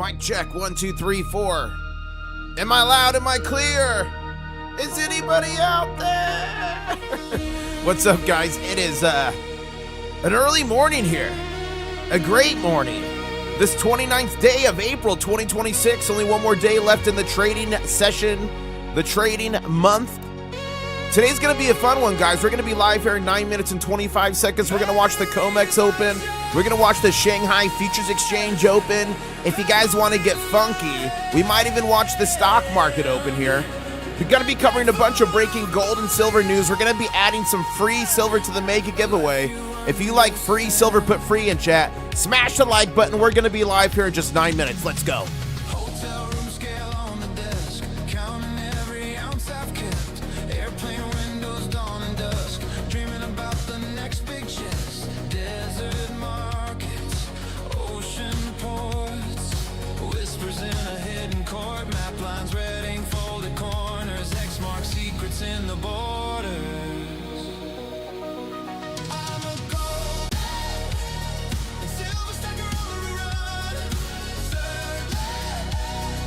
Mic check, 1, 2, 3, 4. Am I loud? Am I clear? Is anybody out there? What's up, guys? It is an early morning here. A great morning. This 29th day of April 2026. Only one more day left in the trading session, the trading month. Today's going to be a fun one, guys. We're going to be live here in 9 minutes and 25 seconds. We're going to watch the COMEX open. We're going to watch the Shanghai Futures Exchange open. If you guys want to get funky, we might even watch the stock market open here. We're going to be covering a bunch of breaking gold and silver news. We're going to be adding some free silver to the Make a Giveaway. If you like free silver, put free in chat. Smash the like button. We're going to be live here in just 9 minutes. Let's go. In the borders, I'm a gold and silver stacker on the run. Circle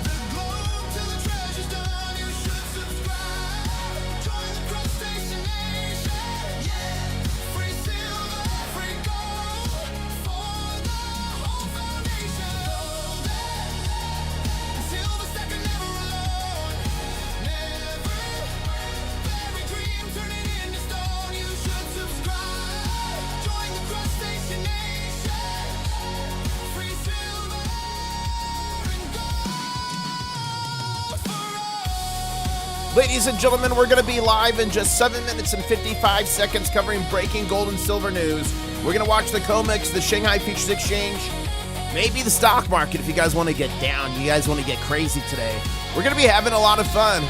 the globe till the treasure's done. You should subscribe. Join the crustacean nation. Yeah, free silver, free gold for the whole foundation. Gold and silver stacker never alone. Never. Turn it into stone, you should subscribe. Join the crustacean nation. Free silver and gold for all. Ladies and gentlemen, we're going to be live in just 7 minutes and 55 seconds covering breaking gold and silver news. We're going to watch the COMEX, the Shanghai Futures Exchange, maybe the stock market if you guys want to get down. You guys want to get crazy today. We're going to be having a lot of fun.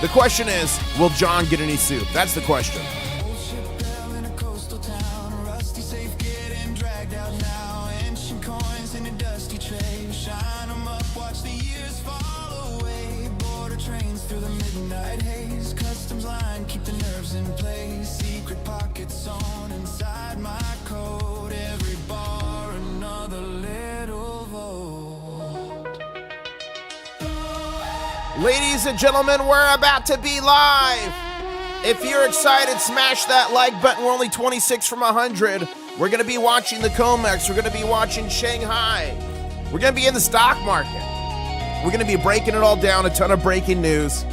The question is, will John get any soup? That's the question. Old ship bell in a coastal town, a rusty safe getting dragged out now. Ancient coins in a dusty tray, shine 'em up, watch the years fall away. Border trains through the midnight haze, customs line, keep the nerves in place. Secret pockets sewn inside my coat, every bar another little vote. Ladies and gentlemen, we're about to be live. If you're excited, smash that like button. We're only 26 from 100. We're going to be watching the COMEX. We're going to be watching Shanghai. We're going to be in the stock market. We're going to be breaking it all down, a ton of breaking news.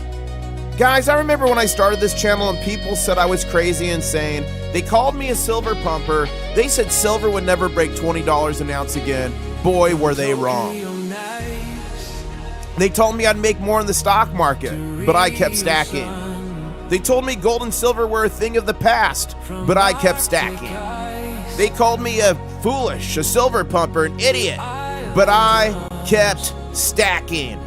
Guys, I remember when I started this channel and people said I was crazy and insane. They called me a silver pumper. They said silver would never break $20 an ounce again. Boy, were they wrong. They told me I'd make more in the stock market, but I kept stacking. They told me gold and silver were a thing of the past, but I kept stacking. They called me a foolish, a silver pumper, an idiot, but I kept stacking.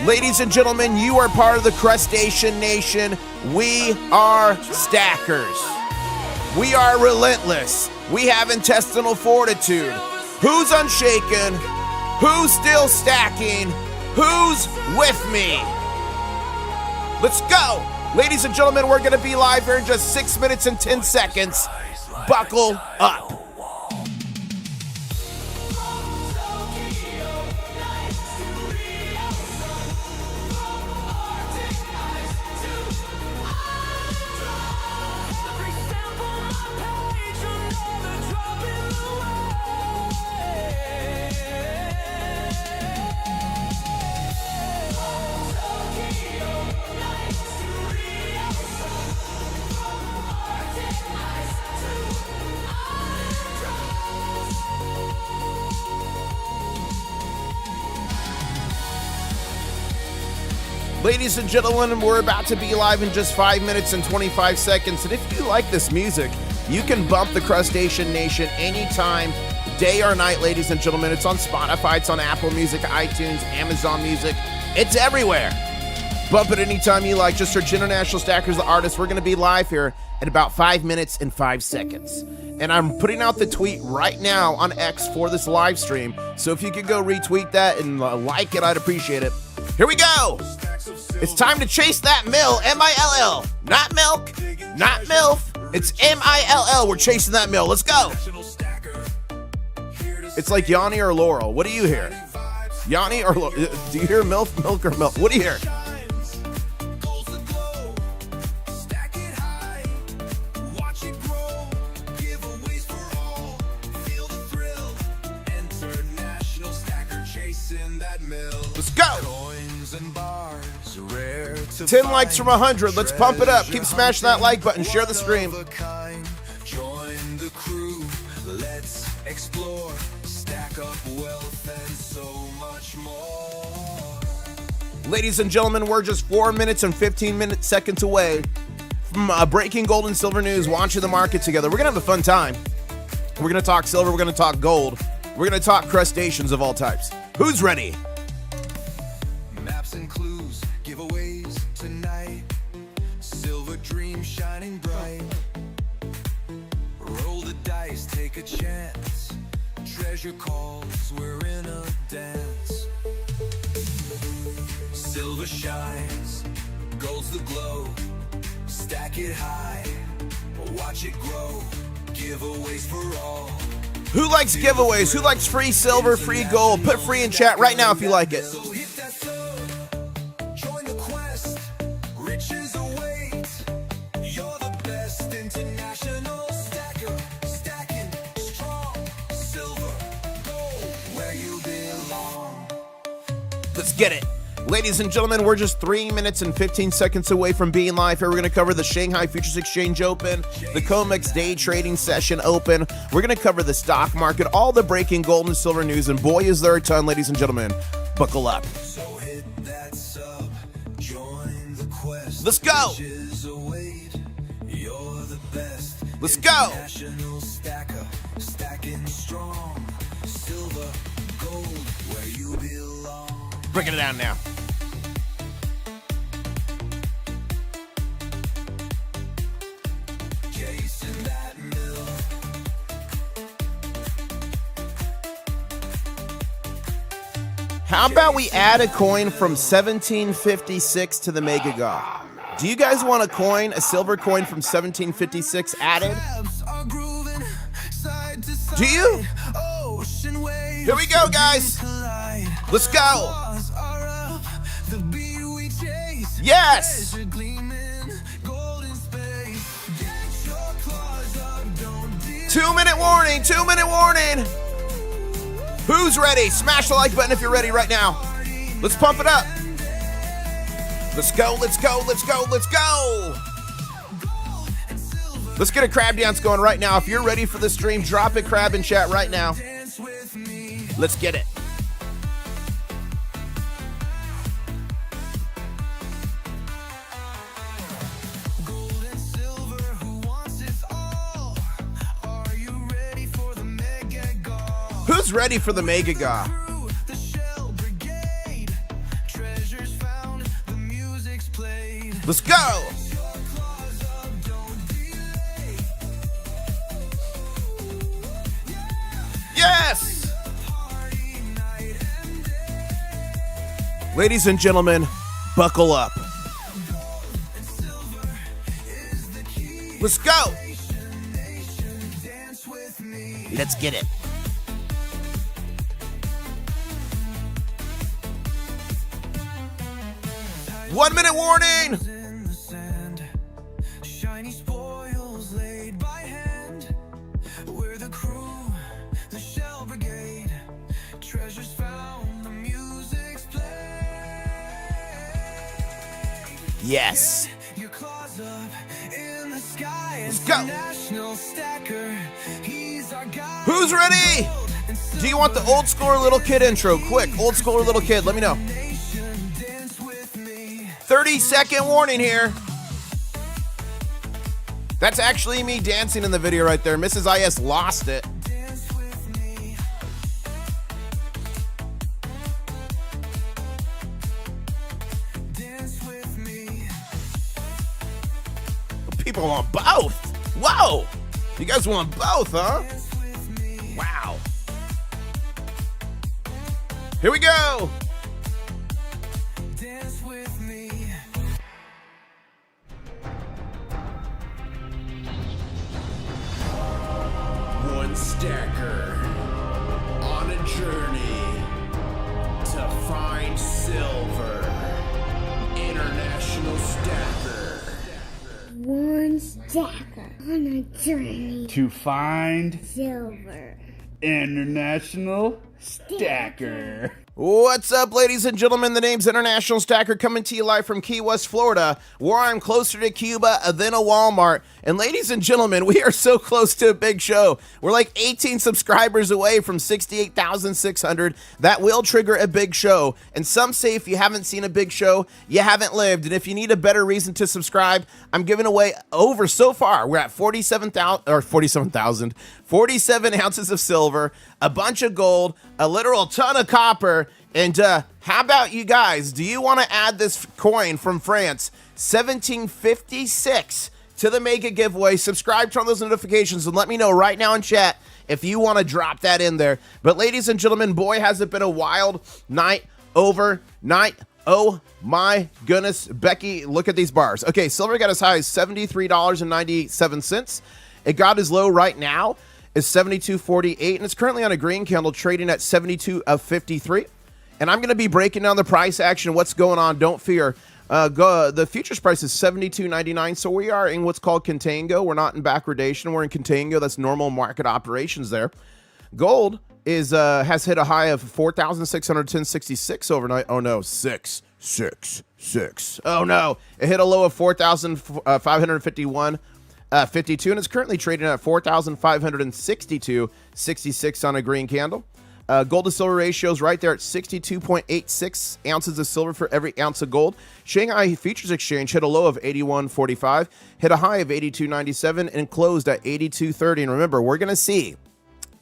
Ladies and gentlemen, you are part of the crustacean nation. We are stackers. We are relentless. We have intestinal fortitude. Who's unshaken? Who's still stacking? Who's with me? Let's go. Ladies and gentlemen, we're going to be live here in just 6 minutes and 10 seconds. Buckle up. Ladies and gentlemen, we're about to be live in just 5 minutes and 25 seconds. And if you like this music, you can bump the Crustacean Nation anytime, day or night, ladies and gentlemen. It's on Spotify, it's on Apple Music, iTunes, Amazon Music. It's everywhere. Bump it anytime you like. Just search International Stackers, the artist. We're going to be live here in about 5 minutes and 5 seconds. And I'm putting out the tweet right now on X for this live stream. So if you could go retweet that and like it, I'd appreciate it. Here we go. It's time to chase that mill, M-I-L-L. Not milk, not MILF. It's M-I-L-L. We're chasing that mill. Let's go. It's like Yanni or Laurel. What do you hear? Yanni or Laurel? Do you hear milk or milk? What do you hear? Let's go! 10 likes from 100. Let's pump it up. Keep smashing that like button. Share the stream. Join the crew. Let's explore. Stack up wealth and so much more. Ladies and gentlemen, we're just 4 minutes and 15 seconds away from breaking gold and silver news, watching the market together. We're going to have a fun time. We're going to talk silver. We're going to talk gold. We're going to talk crustaceans of all types. Who's ready? Maps and clues, giveaways tonight. Silver dream shining bright. Roll the dice, take a chance. Treasure calls, we're in a dance. Silver shines, gold's the glow. Stack it high, watch it grow. Giveaways for all. Who likes giveaways? Who likes free silver, free gold? Put free in chat right now if you like it. So hit that sub, join the quest, riches await. You're the best international stacker, stacking strong, silver, gold, where you belong. Let's get it. Ladies and gentlemen, we're just 3 minutes and 15 seconds away from being live here. We're going to cover the Shanghai Futures Exchange Open, the COMEX Day Trading Session Open. We're going to cover the stock market, all the breaking gold and silver news, and boy, is there a ton, ladies and gentlemen. Buckle up. So hit that sub, join the quest. Let's go. Riches await. You're the best. Let's go. International stacker, stacking strong, silver, gold, where you belong. Breaking it down now. Chasing that mill. How about we add a coin from 1756 to the Mega God? Do you guys want a coin, a silver coin from 1756 added? Are grooving side to side. Do you? Ocean waves Here we go, guys. collide. Let's go. Claws are up, the beat we chase. Yes. Treasure gleaming, golden space. Get your claws up, don't delay. 2-minute warning, 2-minute warning. Who's ready? Smash the like button if you're ready right now. Let's pump it up. Let's go, let's go, let's go, let's go. Let's get a crab dance going right now. If you're ready for the stream, drop a crab in chat right now. Dance with me. Let's get it. Gold and silver, who wants it all? Are you ready for the mega god? Who's ready for the Mega God? Through the shell brigade, treasures found, the music's played. Let's go. Your claws up, don't delay. Yes. Party night and day. Ladies and gentlemen, buckle up. Silver is the key. Let's go. Nation, dance with me. Let's get it. One-minute warning. In the sand, shiny spoils laid by hand. We're the crew, the shell brigade. Treasures found, the music's played. Yes. Your claws up in the sky. Let's go. National stacker, he's our guy. Who's ready? Do you want the old school or little kid intro? Quick, old school or little kid, let me know. Nation, dance with me. 30-second warning here. That's actually me dancing in the video right there. Mrs. IS lost it. Dance with me. Dance with me. People want both. Whoa. You guys want both, huh? Dance with me. Wow. Here we go. Dance with me. One stacker stacker on a journey to find silver. International Stacker. What's up, ladies and gentlemen? The name's International Stacker, coming to you live from Key West, Florida, where I'm closer to Cuba than a Walmart. And ladies and gentlemen, we are so close to a big show. We're like 18 subscribers away from 68,600. That will trigger a big show. And some say if you haven't seen a big show, you haven't lived. And if you need a better reason to subscribe, I'm giving away over so far. We're at 47 ounces of silver, a bunch of gold, a literal ton of copper. And how about you guys? Do you want to add this coin from France, 1756, to the mega giveaway? Subscribe, turn on those notifications, and let me know right now in chat if you want to drop that in there. But ladies and gentlemen, boy, has it been a wild night overnight. Oh my goodness, Becky, look at these bars. Okay, silver got as high as $73.97. It got as low right now is $72.48, and it's currently on a green candle trading at 72.53. And I'm going to be breaking down the price action, what's going on. Don't fear. The futures price is $72.99, so we are in what's called contango. We're not in backwardation. We're in contango. That's normal market operations there. Gold is has hit a high of 4,610.66 overnight. Oh no, 666. Oh no, it hit a low of 4,551. 52, and it's currently trading at 4,562.66 on a green candle. Gold to silver ratio is right there at 62.86 ounces of silver for every ounce of gold. Shanghai Futures Exchange hit a low of 81.45, hit a high of 82.97, and closed at 82.30. And remember, we're going to see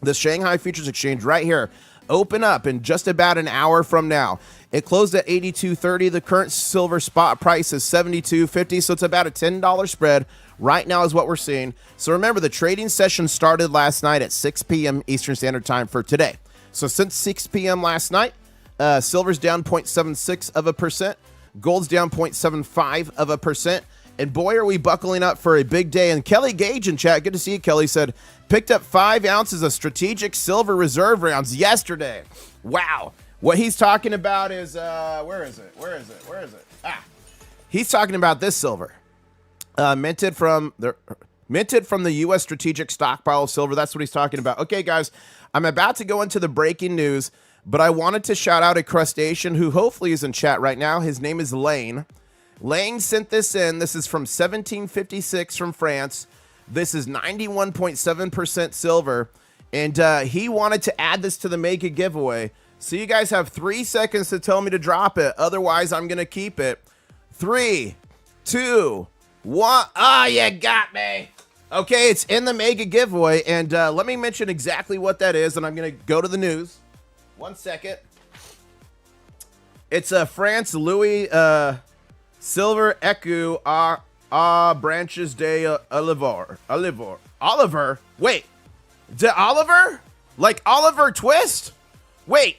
the Shanghai Futures Exchange right here open up in just about an hour from now. It closed at 82.30. The current silver spot price is 72.50, so it's about a $10 spread. Right now is what we're seeing. So remember, the trading session started last night at 6 p.m. Eastern Standard Time for today. So since 6 p.m. last night, silver's down 0.76%, gold's down 0.75%, and boy, are we buckling up for a big day. And Kelly Gage in chat, good to see you, Kelly, said, picked up 5 ounces of strategic silver reserve rounds yesterday. Wow. What he's talking about is, where is it? Ah, he's talking about this silver. Minted from the U.S. strategic stockpile of silver. That's what he's talking about. Okay, guys, I'm about to go into the breaking news, but I wanted to shout out a crustacean who hopefully is in chat right now. His name is Lane. Lane sent this in. This is from 1756 from France. This is 91.7% silver, and he wanted to add this to the mega giveaway. So you guys have 3 seconds to tell me to drop it. Otherwise, I'm going to keep it. 3, 2, 1. Ah, you got me. Okay, it's in the mega giveaway, and let me mention exactly what that is, and I'm going to go to the news. 1 second. It's a France Louis Silver Ecu Branches de Oliver. Wait. De Oliver? Like Oliver Twist? Wait.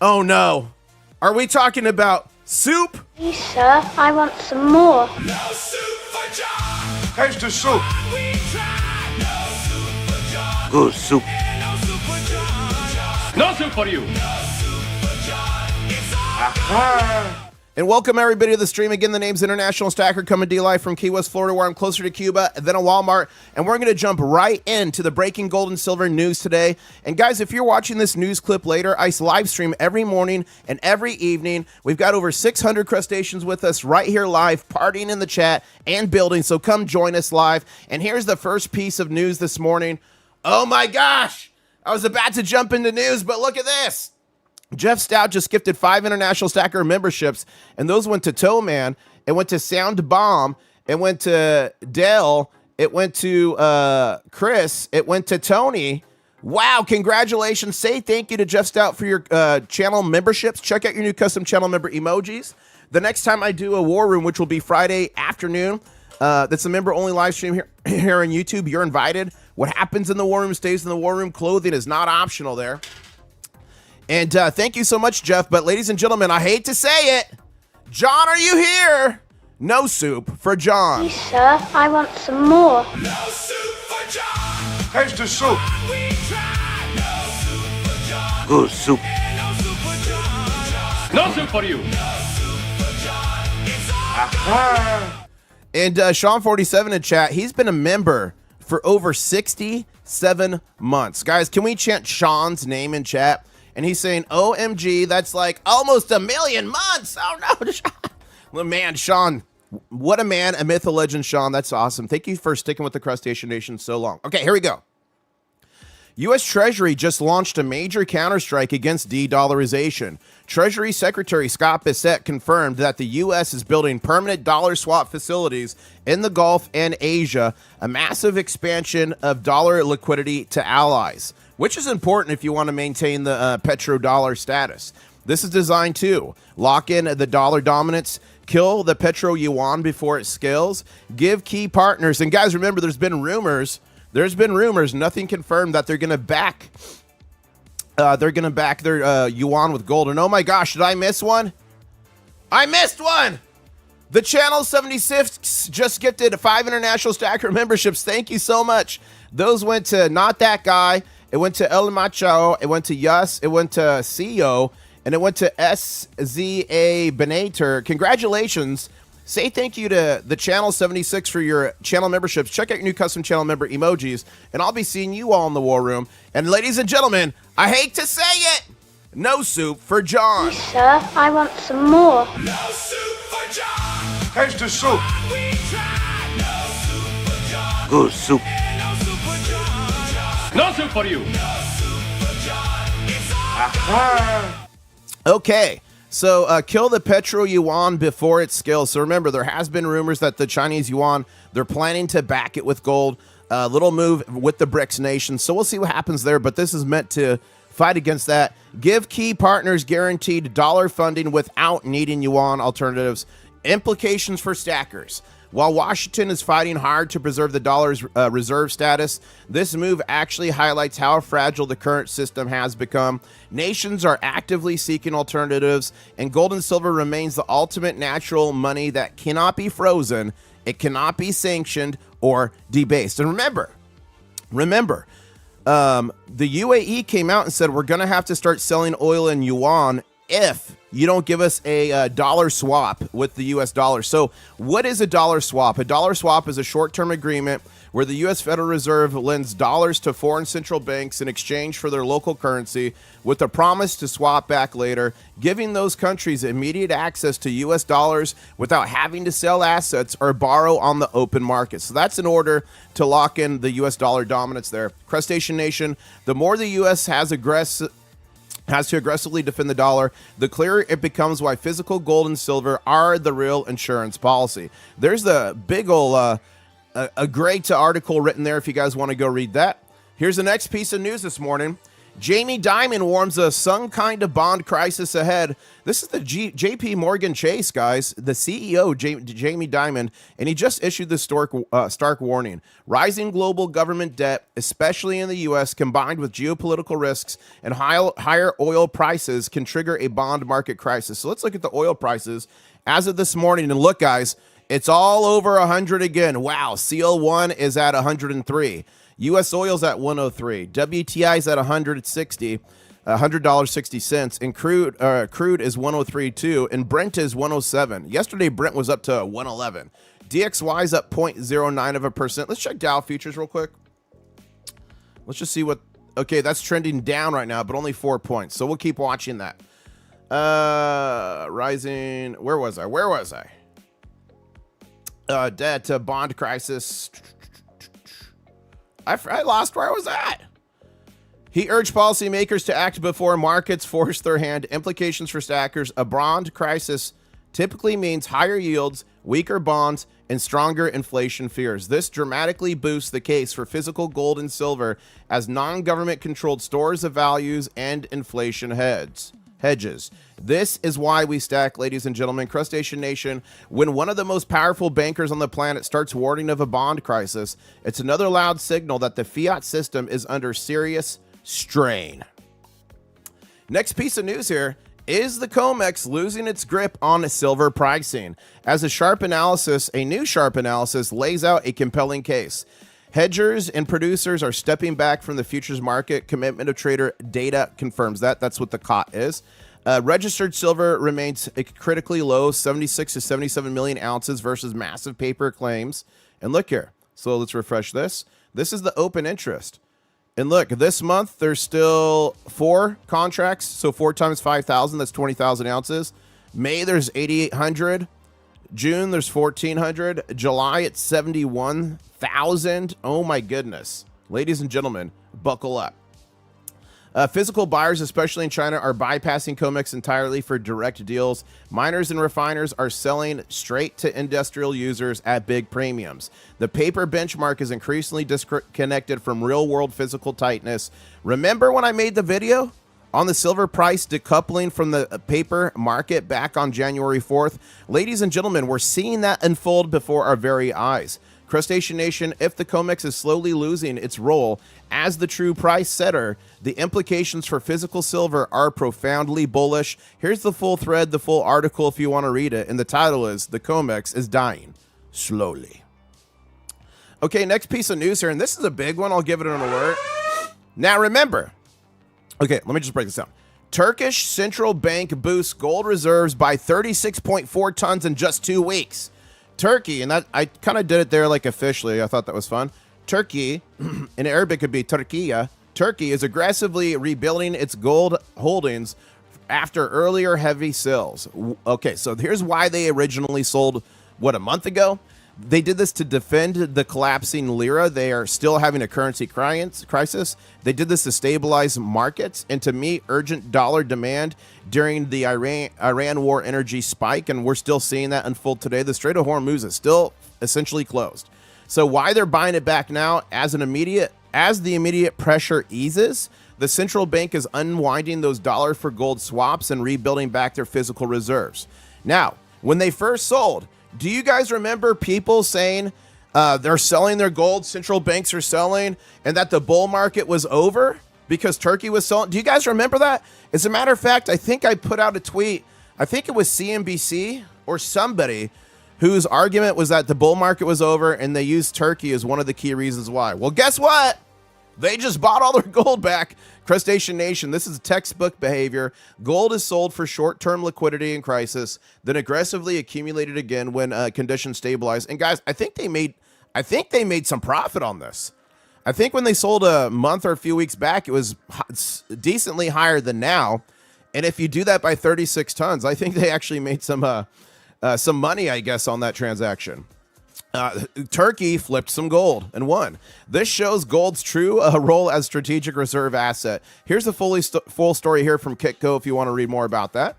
Oh no. Are we talking about soup? Please, sir, I want some more. No soup for John. Taste the soup. We tried. No soup for John. Good soup. No soup for John. No soup for you. No soup for John. It's all Aha. And welcome everybody to the stream. Again, the name's International Stacker, coming to you live from Key West, Florida, where I'm closer to Cuba than a Walmart. And we're going to jump right into the breaking gold and silver news today. And guys, if you're watching this news clip later, I live stream every morning and every evening. We've got over 600 crustaceans with us right here live, partying in the chat and building. So come join us live. And here's the first piece of news this morning. Oh my gosh, I was about to jump into news, but look at this. Jeff Stout just gifted 5 International Stacker memberships, and those went to Toe Man, it went to Sound Bomb, it went to Dale, it went to Chris, it went to Tony. Wow, congratulations. Say thank you to Jeff Stout for your channel memberships. Check out your new custom channel member emojis. The next time I do a War Room, which will be Friday afternoon, that's a member-only live stream here on YouTube. You're invited. What happens in the War Room stays in the War Room. Clothing is not optional there. And thank you so much, Jeff. But ladies and gentlemen, I hate to say it. John, are you here? No soup for John. Please, sir, I want some more. no soup for John. Taste the soup. We tried. No soup for John. Good soup. No soup for John. No soup for you. No soup for John. It's all Aha. And Sean47 in chat, he's been a member for over 67 months. Guys, can we chant Sean's name in chat? And he's saying, OMG, that's like almost a million months. Oh, no. Well, man, Sean, what a man, a myth, a legend, Sean. That's awesome. Thank you for sticking with the Crustacean Nation so long. Okay, here we go. U.S. Treasury just launched a major counterstrike against de-dollarization. Treasury Secretary Scott Bessent confirmed that the U.S. is building permanent dollar swap facilities in the Gulf and Asia, a massive expansion of dollar liquidity to allies, which is important if you want to maintain the petrodollar status. This is designed to lock in the dollar dominance, kill the petro yuan before it scales, give key partners, and guys, remember, there's been rumors, nothing confirmed, that they're going to back their yuan with gold. And oh my gosh, did I miss one? I missed one! The Channel 76 just gifted 5 international stacker memberships. Thank you so much. Those went to Not That Guy, it went to El Macho, it went to Yus, it went to CEO, and it went to SZA Benator. Congratulations. Say thank you to the Channel 76 for your channel memberships. Check out your new custom channel member emojis, and I'll be seeing you all in the war room. And ladies and gentlemen, I hate to say it, no soup for John. Please, sir, I want some more. No soup for John. Extra soup. We tried. No soup for John. Good soup. No soup for John. No soup for you. No soup for John. It's all Ah. Okay, so kill the petro yuan before it scales. So remember, there has been rumors that the Chinese yuan, they're planning to back it with gold. A little move with the BRICS nations. So we'll see what happens there, but this is meant to fight against that. Give key partners guaranteed dollar funding without needing yuan alternatives. Implications for stackers. While Washington is fighting hard to preserve the dollar's reserve status, this move actually highlights how fragile the current system has become. Nations are actively seeking alternatives, and gold and silver remains the ultimate natural money that cannot be frozen, it cannot be sanctioned or debased. And remember, the UAE came out and said we're going to have to start selling oil in yuan if you don't give us a dollar swap with the U.S. dollar. So what is a dollar swap? A dollar swap is a short-term agreement where the U.S. Federal Reserve lends dollars to foreign central banks in exchange for their local currency with a promise to swap back later, giving those countries immediate access to U.S. dollars without having to sell assets or borrow on the open market. So that's in order to lock in the U.S. dollar dominance there. Crustacean Nation, the more the U.S. has to aggressively defend the dollar, the clearer it becomes why physical gold and silver are the real insurance policy. There's the big ol' a great article written there if you guys want to go read that. Here's the next piece of news this morning. Jamie Dimon warns of some kind of bond crisis ahead. This is the JP Morgan Chase, guys, the CEO, Jamie Dimon, and he just issued this stark warning. Rising global government debt, especially in the U.S., combined with geopolitical risks and higher oil prices can trigger a bond market crisis. So let's look at the oil prices as of this morning. And look, guys, it's all over 100 again. Wow, CL1 is at 103. U.S. oil's at 103. WTI's at 160, $100.60, and crude is 103 too, and Brent is 107. Yesterday, Brent was up to 111. DXY's up 0.09%. Let's check Dow futures real quick. Let's just see what. Okay, that's trending down right now, but only 4 points. So we'll keep watching that. Rising. Where was I? Debt, bond crisis. I lost where I was at. He urged policymakers to act before markets force their hand. Implications for stackers. A bond crisis typically means higher yields, weaker bonds, and stronger inflation fears. This dramatically boosts the case for physical gold and silver as non-government controlled stores of values and inflation hedges. This is why we stack, ladies and gentlemen. Crustacean Nation, when one of the most powerful bankers on the planet starts warning of a bond crisis, it's another loud signal that the fiat system is under serious strain. Next piece of news here. Is the COMEX losing its grip on silver pricing? As a new sharp analysis lays out a compelling case. Hedgers and producers are stepping back from the futures market. Commitment of trader data confirms that. That's what the COT is. Registered silver remains critically low, 76 to 77 million ounces versus massive paper claims. And look here. So let's refresh this. This is the open interest. And look, this month there's still 4 contracts. So 4 times 5,000, that's 20,000 ounces. May there's 8,800. June there's 1,400. July it's 71,000. Oh my goodness. Ladies and gentlemen, buckle up. Physical buyers, especially in China, are bypassing COMEX entirely for direct deals. Miners and refiners are selling straight to industrial users at big premiums. The paper benchmark is increasingly disconnected from real-world physical tightness. Remember when I made the video on the silver price decoupling from the paper market back on January 4th? Ladies and gentlemen, we're seeing that unfold before our very eyes. Crustacean Nation, if the COMEX is slowly losing its role as the true price setter, the implications for physical silver are profoundly bullish. Here's the full thread, the full article if you want to read it, and the title is "The COMEX is Dying Slowly." Okay, next piece of news here, and this is a big one. I'll give it an alert. Now remember, okay, let me just break this down. Turkish central bank boosts gold reserves by 36.4 tons in just 2 weeks. Turkey, and that I kind of did it there like officially. I thought that was fun. Turkey, in Arabic could be Turkiya. Turkey is aggressively rebuilding its gold holdings after earlier heavy sales. Okay, so here's why they originally sold, what, a month ago? They did this to defend the collapsing lira. They are still having a currency crisis. They did this to stabilize markets and to meet urgent dollar demand during the Iran war energy spike, and we're still seeing that unfold today. The Strait of Hormuz is still essentially closed. So why they're buying it back now as the immediate pressure eases, the central bank is unwinding those dollar for gold swaps and rebuilding back their physical reserves. Now, when they first sold, do you guys remember people saying they're selling their gold, central banks are selling, and that the bull market was over because Turkey was selling? Do you guys remember that? As a matter of fact, I think I put out a tweet. I think it was CNBC or somebody whose argument was that the bull market was over and they used Turkey as one of the key reasons why. Well, guess what? They just bought all their gold back. Crustacean Nation, this is textbook behavior. Gold is sold for short-term liquidity and crisis, then aggressively accumulated again when conditions stabilize. And guys, I think they made some profit on this. I think when they sold a month or a few weeks back, it was decently higher than now. And if you do that by 36 tons, I think they actually made some money, I guess, on that transaction. Turkey flipped some gold and won. This shows gold's true role as strategic reserve asset. Here's the full story here from Kitco if you want to read more about that.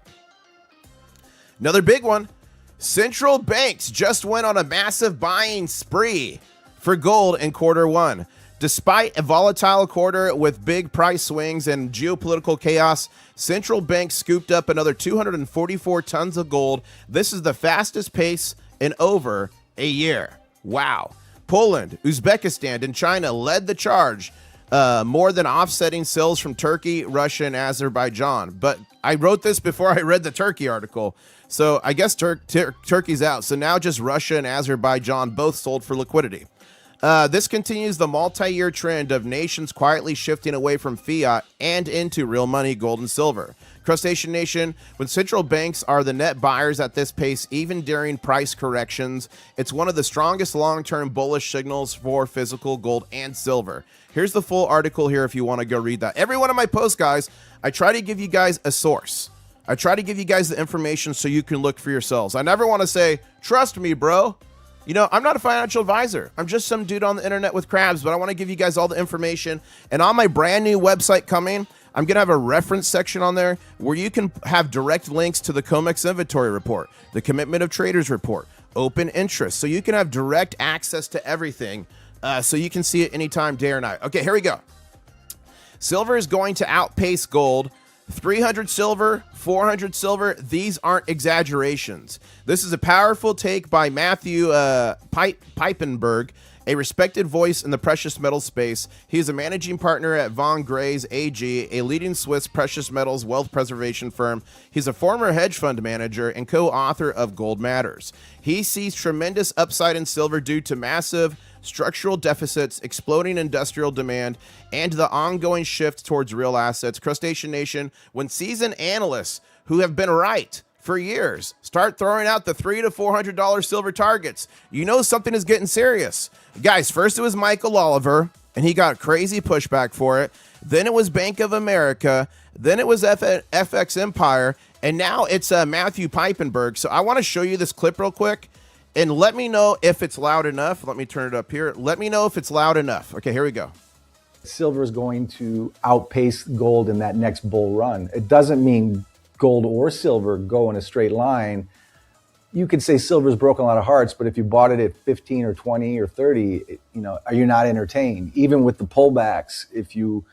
Another big one. Central banks just went on a massive buying spree for gold in Q1. Despite a volatile quarter with big price swings and geopolitical chaos, central banks scooped up another 244 tons of gold. This is the fastest pace in over a year. Wow. Poland, Uzbekistan, and China led the charge, more than offsetting sales from Turkey, Russia, and Azerbaijan. But I wrote this before I read the Turkey article. So I guess Turkey's out. So now just Russia and Azerbaijan both sold for liquidity. This continues the multi-year trend of nations quietly shifting away from fiat and into real money, gold and silver. Crustacean Nation, when central banks are the net buyers at this pace, even during price corrections, it's one of the strongest long-term bullish signals for physical gold and silver. Here's the full article here if you want to go read that. Every one of my posts, guys, I try to give you guys a source. I try to give you guys the information so you can look for yourselves. I never want to say, trust me, bro. You know, I'm not a financial advisor. I'm just some dude on the internet with crabs, but I want to give you guys all the information. And on my brand new website coming, I'm going to have a reference section on there where you can have direct links to the COMEX inventory report, the commitment of traders report, open interest. So you can have direct access to everything so you can see it anytime, day or night. Okay, here we go. Silver is going to outpace gold. 300 silver, 400 silver, these aren't exaggerations. This is a powerful take by Matthew Piepenberg, a respected voice in the precious metal space. He is a managing partner at Von Grays AG, a leading Swiss precious metals wealth preservation firm. He's a former hedge fund manager and co-author of Gold Matters. He sees tremendous upside in silver due to massive structural deficits, exploding industrial demand, and the ongoing shift towards real assets. Crustacean Nation, when seasoned analysts who have been right for years start throwing out the $300 to $400 silver targets, you know something is getting serious. Guys, first it was Michael Oliver, and he got crazy pushback for it. Then it was Bank of America. Then it was FX Empire. And now it's Matthew Piepenberg. So I want to show you this clip real quick. And let me know if it's loud enough. Let me turn it up here. Let me know if it's loud enough. Okay, here we go. Silver is going to outpace gold in that next bull run. It doesn't mean gold or silver go in a straight line. You could say silver's broken a lot of hearts, but if you bought it at 15 or 20 or 30, are you not entertained? Even with the pullbacks, if you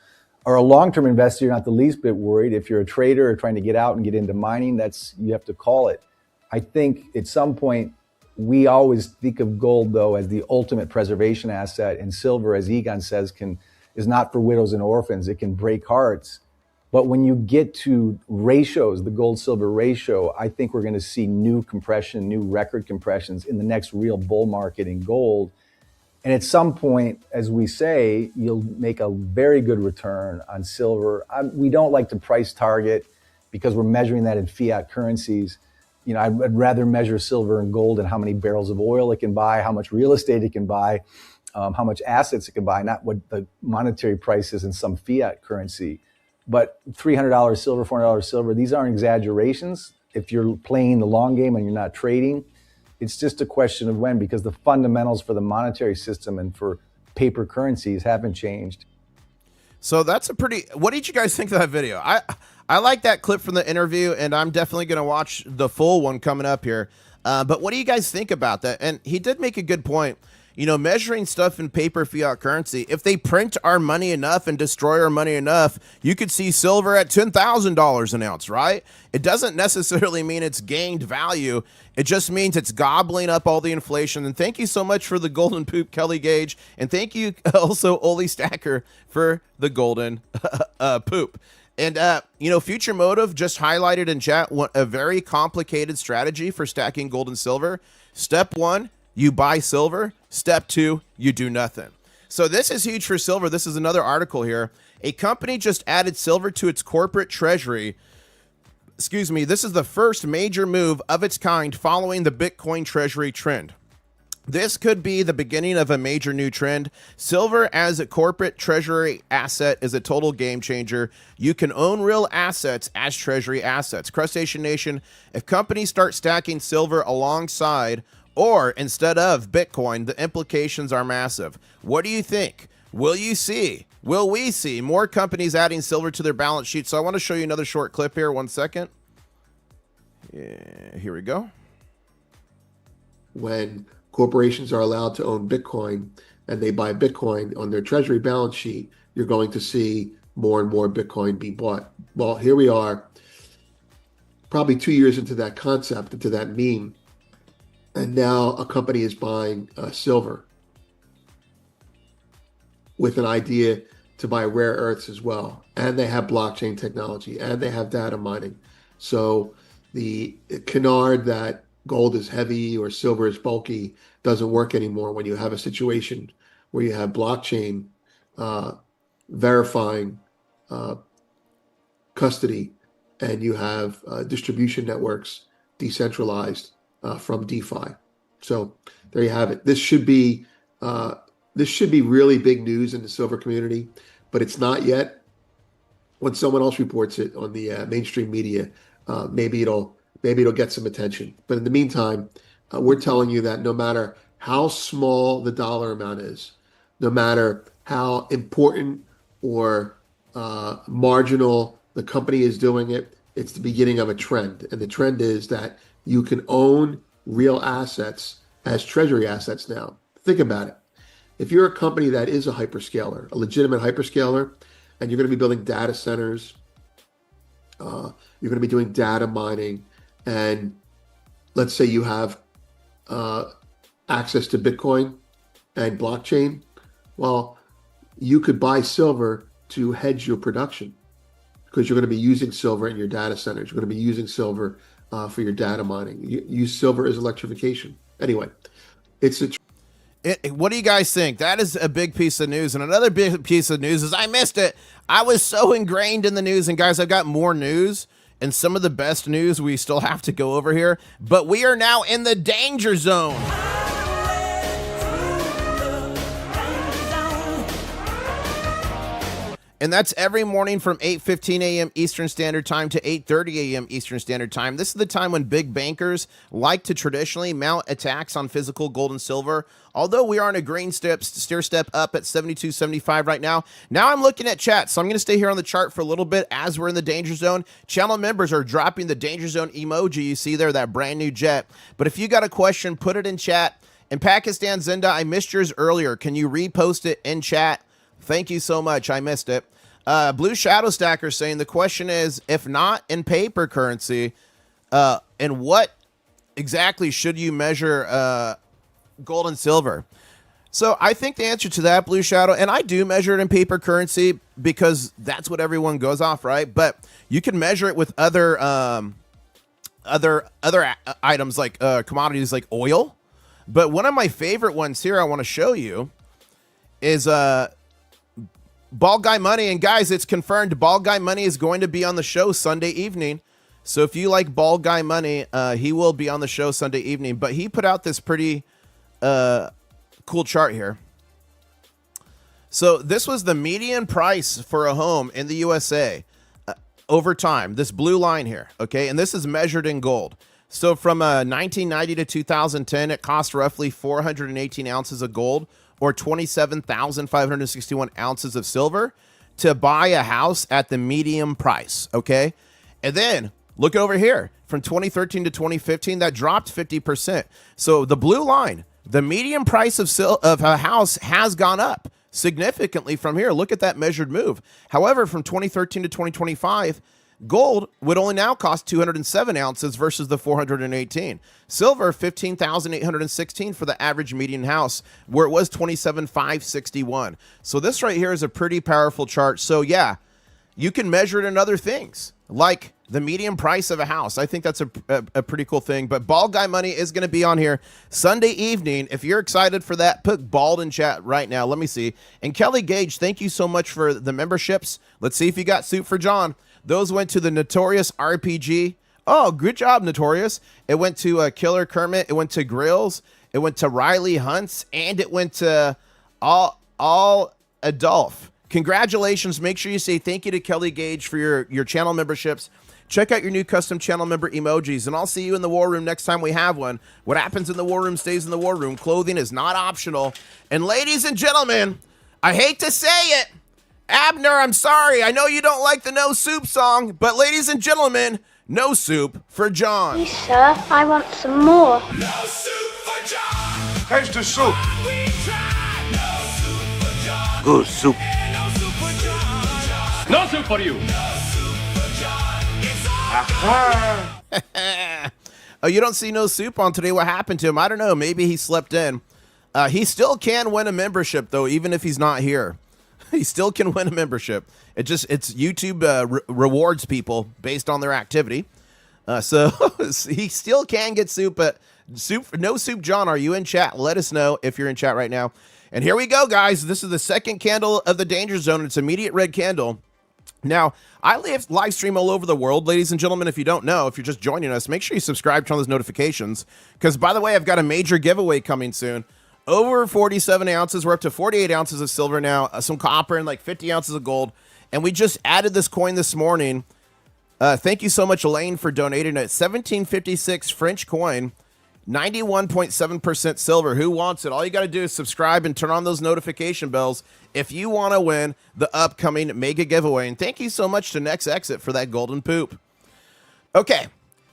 are a long-term investor, you're not the least bit worried. If you're a trader or trying to get out and get into mining, you have to call it. I think at some point, we always think of gold, though, as the ultimate preservation asset, and silver, as Egon says, is not for widows and orphans. It can break hearts. But when you get to ratios, the gold-silver ratio, I think we're going to see new compression, new record compressions in the next real bull market in gold. And at some point, as we say, you'll make a very good return on silver. We don't like to price target because we're measuring that in fiat currencies. I'd rather measure silver and gold and how many barrels of oil it can buy, how much real estate it can buy, how much assets it can buy, not what the monetary price is in some fiat currency. But $300 silver, $400 silver, these aren't exaggerations. If you're playing the long game and you're not trading, it's just a question of when, because the fundamentals for the monetary system and for paper currencies haven't changed. So that's what did you guys think of that video? I like that clip from the interview, and I'm definitely going to watch the full one coming up here. But what do you guys think about that? And he did make a good point. Measuring stuff in paper fiat currency, if they print our money enough and destroy our money enough, you could see silver at $10,000 an ounce, right? It doesn't necessarily mean it's gained value. It just means it's gobbling up all the inflation. And thank you so much for the golden poop, Kelly Gage. And thank you also, Oli Stacker, for the golden poop. And, Future Motive just highlighted in chat a very complicated strategy for stacking gold and silver. Step 1, you buy silver. Step 2, you do nothing. So this is huge for silver. This is another article here. A company just added silver to its corporate treasury. This is the first major move of its kind following the Bitcoin treasury trend. This could be the beginning of a major new trend. Silver as a corporate treasury asset is a total game changer. You can own real assets as treasury assets. Crustacean Nation, if companies start stacking silver alongside or instead of Bitcoin, the implications are massive. What do you think? Will we see more companies adding silver to their balance sheet? So I want to show you another short clip here. 1 second. Yeah, here we go. When corporations are allowed to own Bitcoin and they buy Bitcoin on their treasury balance sheet, you're going to see more and more Bitcoin be bought. Well, here we are, probably 2 years into that concept, into that meme. And now a company is buying silver with an idea to buy rare earths as well. And they have blockchain technology and they have data mining. So the canard that gold is heavy or silver is bulky doesn't work anymore when you have a situation where you have blockchain verifying custody and you have distribution networks decentralized from DeFi. So there you have it. This should be really big news in the silver community, but it's not yet. When someone else reports it on the mainstream media, maybe it'll get some attention. But in the meantime, we're telling you that no matter how small the dollar amount is, no matter how important or marginal the company is doing it, it's the beginning of a trend. And the trend is that you can own real assets as treasury assets now. Think about it. If you're a company that is a hyperscaler, a legitimate hyperscaler, and you're going to be building data centers, you're going to be doing data mining, and let's say you have access to Bitcoin and blockchain, well, you could buy silver to hedge your production because you're going to be using silver in your data centers. You're going to be using silver for your data mining. You use silver as electrification. Anyway, it's a What do you guys think? That is a big piece of news. And another big piece of news is I missed it. I was so ingrained in the news. And guys, I've got more news and some of the best news we still have to go over here. But we are now in the danger zone. And that's every morning from 8:15 a.m. Eastern Standard Time to 8:30 a.m. Eastern Standard Time. This is the time when big bankers like to traditionally mount attacks on physical gold and silver. Although we are on a green stair step up at 72.75 right now. Now I'm looking at chat, so I'm going to stay here on the chart for a little bit as we're in the danger zone. Channel members are dropping the danger zone emoji. You see there, that brand new jet. But if you got a question, put it in chat. And Pakistan Zinda, I missed yours earlier. Can you repost it in chat? Thank you so much. I missed it. Blue Shadow Stacker saying the question is, if not in paper currency, in what exactly should you measure gold and silver? So I think the answer to that, Blue Shadow, and I do measure it in paper currency because that's what everyone goes off, right? But you can measure it with other items like commodities like oil. But one of my favorite ones here I want to show you is Bald Guy Money. And guys, it's confirmed Bald Guy Money is going to be on the show Sunday evening. So if you like Bald Guy Money, he will be on the show Sunday evening. But he put out this pretty cool chart here. So this was the median price for a home in the USA over time. This blue line here, okay? And this is measured in gold. So from 1990 to 2010, it cost roughly 418 ounces of gold, or 27,561 ounces of silver to buy a house at the medium price, okay? And then look over here. From 2013 to 2015, that dropped 50%. So the blue line, the median price of a house has gone up significantly from here. Look at that measured move. However, from 2013 to 2025, gold would only now cost 207 ounces versus the 418. Silver, 15,816 for the average median house, where it was 27,561. So this right here is a pretty powerful chart. So yeah, you can measure it in other things, like the median price of a house. I think that's a pretty cool thing. But Bald Guy Money is going to be on here Sunday evening. If you're excited for that, put bald in chat right now. Let me see. And Kelly Gage, thank you so much for the memberships. Let's see if you got Soup for John. Those went to the Notorious RPG. Oh, good job, Notorious. It went to Killer Kermit. It went to Grills. It went to Riley Hunts. And it went to All Adolph. Congratulations. Make sure you say thank you to Kelly Gage for your channel memberships. Check out your new custom channel member emojis. And I'll see you in the war room next time we have one. What happens in the war room stays in the war room. Clothing is not optional. And ladies and gentlemen, I hate to say it, Abner, I'm sorry. I know you don't like the No Soup song, but ladies and gentlemen, no soup for John. Please, sir, I want some more. No soup for John. Taste the soup. We tried. No soup for John. Good soup. No soup for John. No soup for you. No soup for John. It's all Ah. Oh, you don't see No Soup on today. What happened to him? I don't know. Maybe he slept in. He still can win a membership, though, even if he's not here. He still can win a membership. It's YouTube rewards people based on their activity. So he still can get soup, but No Soup John, are you in chat? Let us know if you're in chat right now. And here we go, guys. This is the second candle of the danger zone. It's immediate red candle. Now, I live stream all over the world. Ladies and gentlemen, if you don't know, if you're just joining us, make sure you subscribe, turn on those notifications. Because, by the way, I've got a major giveaway coming soon. Over 47 ounces. We're up to 48 ounces of silver now, some copper, and like 50 ounces of gold. And we just added this coin this morning. Thank you so much, Elaine, for donating it. 1756 French coin, 91.7% silver. Who wants it? All you got to do is subscribe and turn on those notification bells if you want to win the upcoming mega giveaway. And thank you so much to Next Exit for that golden poop. Okay,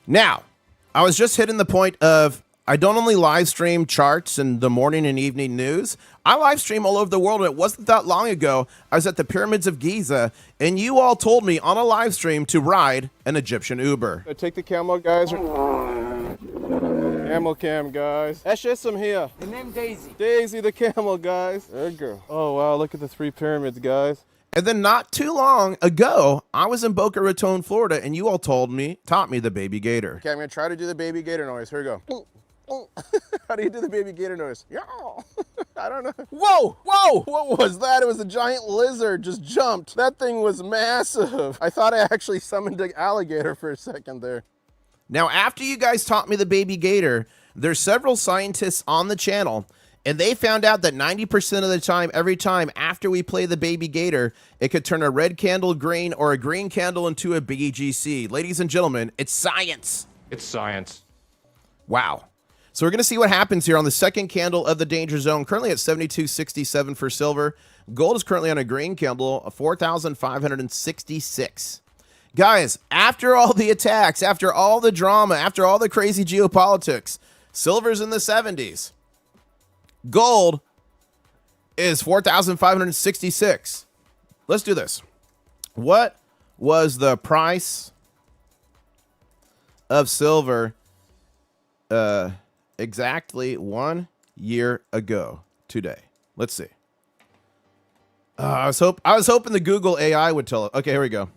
now, I was just hitting the point of I don't only live stream charts and the morning and evening news. I live stream all over the world. And it wasn't that long ago. I was at the Pyramids of Giza, and you all told me on a live stream to ride an Egyptian Uber. Take the camel, guys. Camel cam, guys. Eshism here. The name Daisy. Daisy the camel, guys. There you go. Oh, wow. Look at the three pyramids, guys. And then not too long ago, I was in Boca Raton, Florida, and you all taught me the baby gator. Okay, I'm going to try to do the baby gator noise. Here we go. How do you do the baby gator noise? Yeah. I don't know. Whoa, whoa, what was that? It was a giant lizard just jumped. That thing was massive. I thought I actually summoned an alligator for a second there. Now, after you guys taught me the baby gator, there's several scientists on the channel, and they found out that 90% of the time, every time after we play the baby gator, it could turn a red candle green or a green candle into a BGC. Ladies and gentlemen, it's science. It's science. Wow. So we're going to see what happens here on the second candle of the danger zone, currently at 72.67 for silver. Gold is currently on a green candle, 4,566. Guys, after all the attacks, after all the drama, after all the crazy geopolitics, silver's in the 70s. Gold is 4,566. Let's do this. What was the price of silver exactly 1 year ago today? Let's see. I was hoping the Google AI would tell it. Okay, here we go.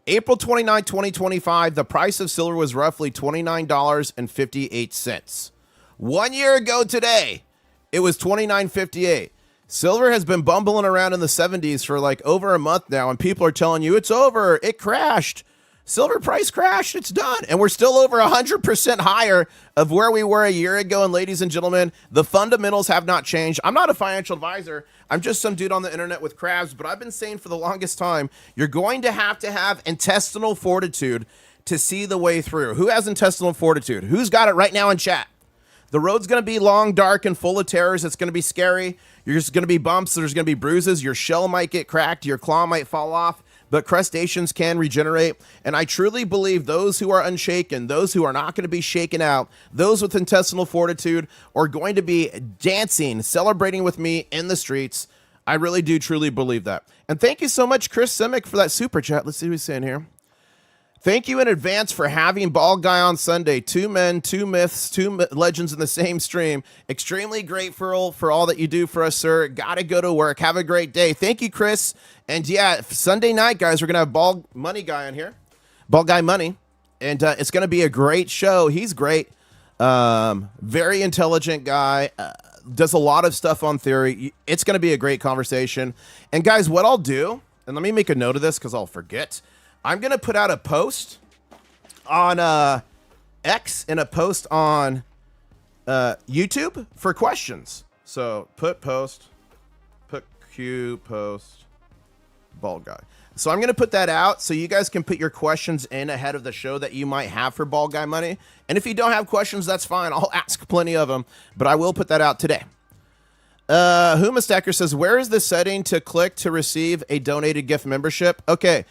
April 29, 2025, the price of silver was roughly $29.58. 1 year ago today, it was $29.58. Silver has been bumbling around in the 70s for like over a month now, and people are telling you it's over, it crashed. Silver price crashed, it's done. And we're still over 100% higher of where we were a year ago. And ladies and gentlemen, the fundamentals have not changed. I'm not a financial advisor. I'm just some dude on the internet with crabs, but I've been saying for the longest time, you're going to have intestinal fortitude to see the way through. Who has intestinal fortitude? Who's got it right now in chat? The road's going to be long, dark, and full of terrors. It's going to be scary. There's going to be bumps. There's going to be bruises. Your shell might get cracked. Your claw might fall off. But crustaceans can regenerate. And I truly believe those who are unshaken, those who are not going to be shaken out, those with intestinal fortitude are going to be dancing, celebrating with me in the streets. I really do truly believe that. And thank you so much, Chris Simic, for that super chat. Let's see who's saying here. Thank you in advance for having Bald Guy on Sunday. 2 men, 2 myths, 2 legends in the same stream. Extremely grateful for all that you do for us, sir. Gotta go to work. Have a great day. Thank you, Chris. And yeah, Sunday night, guys, we're going to have Bald Money Guy on here. Bald Guy Money. And it's going to be a great show. He's great. Very intelligent guy. Does a lot of stuff on theory. It's going to be a great conversation. And guys, what I'll do, and let me make a note of this because I'll forget. I'm going to put out a post on X and a post on YouTube for questions. So put post, put Q post, Bald Guy. So I'm going to put that out so you guys can put your questions in ahead of the show that you might have for Bald Guy Money. And if you don't have questions, that's fine. I'll ask plenty of them, but I will put that out today. Huma Stacker says, where is the setting to click to receive a donated gift membership? Okay.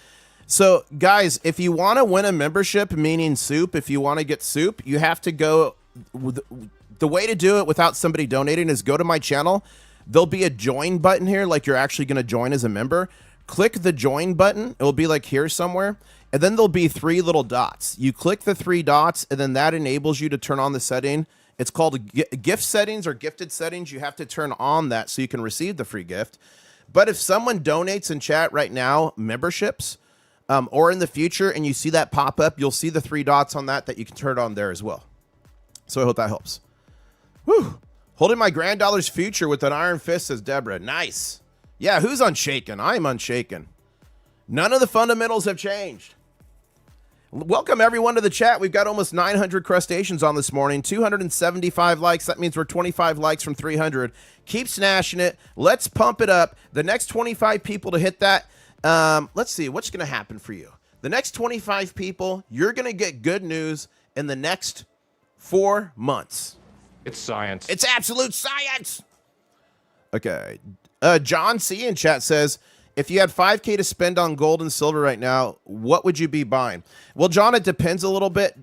So, guys, if you want to win a membership, meaning soup, if you want to get soup, you have to go. The way to do it without somebody donating is go to my channel. There'll be a join button here, like you're actually going to join as a member. Click the join button. It will be like here somewhere. And then there'll be 3 little dots. You click the 3 dots, and then that enables you to turn on the setting. It's called gift settings or gifted settings. You have to turn on that so you can receive the free gift. But if someone donates in chat right now, memberships, or in the future, and you see that pop up, you'll see the 3 dots on that you can turn on there as well. So I hope that helps. Whew. Holding my granddaughter's future with an iron fist, says Deborah. Nice. Yeah, who's unshaken? I'm unshaken. None of the fundamentals have changed. Welcome, everyone, to the chat. We've got almost 900 crustaceans on this morning, 275 likes. That means we're 25 likes from 300. Keep snashing it. Let's pump it up. The next 25 people to hit that, let's see, what's going to happen for you? The next 25 people, you're going to get good news in the next 4 months. It's science. It's absolute science. Okay. John C. in chat says, if you had $5K to spend on gold and silver right now, what would you be buying? Well, John, it depends a little bit.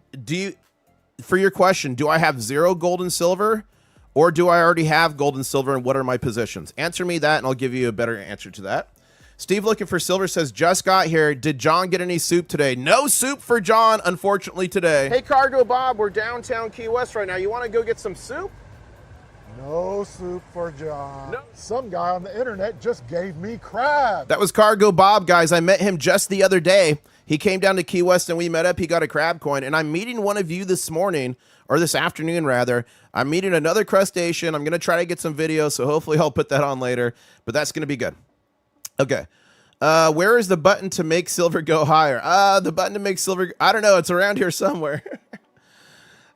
For your question, do I have 0 gold and silver, or do I already have gold and silver, and what are my positions? Answer me that, and I'll give you a better answer to that. Steve looking for silver says, just got here. Did John get any soup today? No soup for John, unfortunately, today. Hey, Cargo Bob, we're downtown Key West right now. You want to go get some soup? No soup for John. No. Some guy on the internet just gave me crab. That was Cargo Bob, guys. I met him just the other day. He came down to Key West and we met up. He got a crab coin. And I'm meeting one of you this morning, or this afternoon rather. I'm meeting another crustacean. I'm going to try to get some videos, so hopefully I'll put that on later. But that's going to be good. Okay. Where is the button to make silver go higher? The button to make silver, I don't know. It's around here somewhere.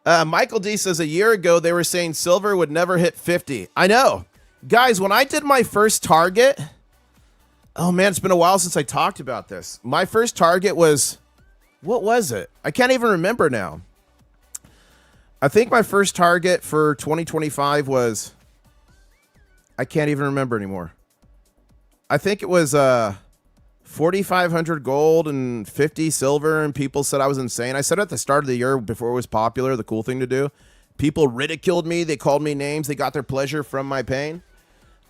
Michael D says a year ago they were saying silver would never hit 50. I know. Guys, when I did my first target, oh man, it's been a while since I talked about this. My first target was, what was it? I can't even remember now. I think my first target for 2025 was, I can't even remember anymore. I think it was 4,500 gold and 50 silver, and people said I was insane. I said at the start of the year, before it was popular, the cool thing to do. People ridiculed me. They called me names. They got their pleasure from my pain.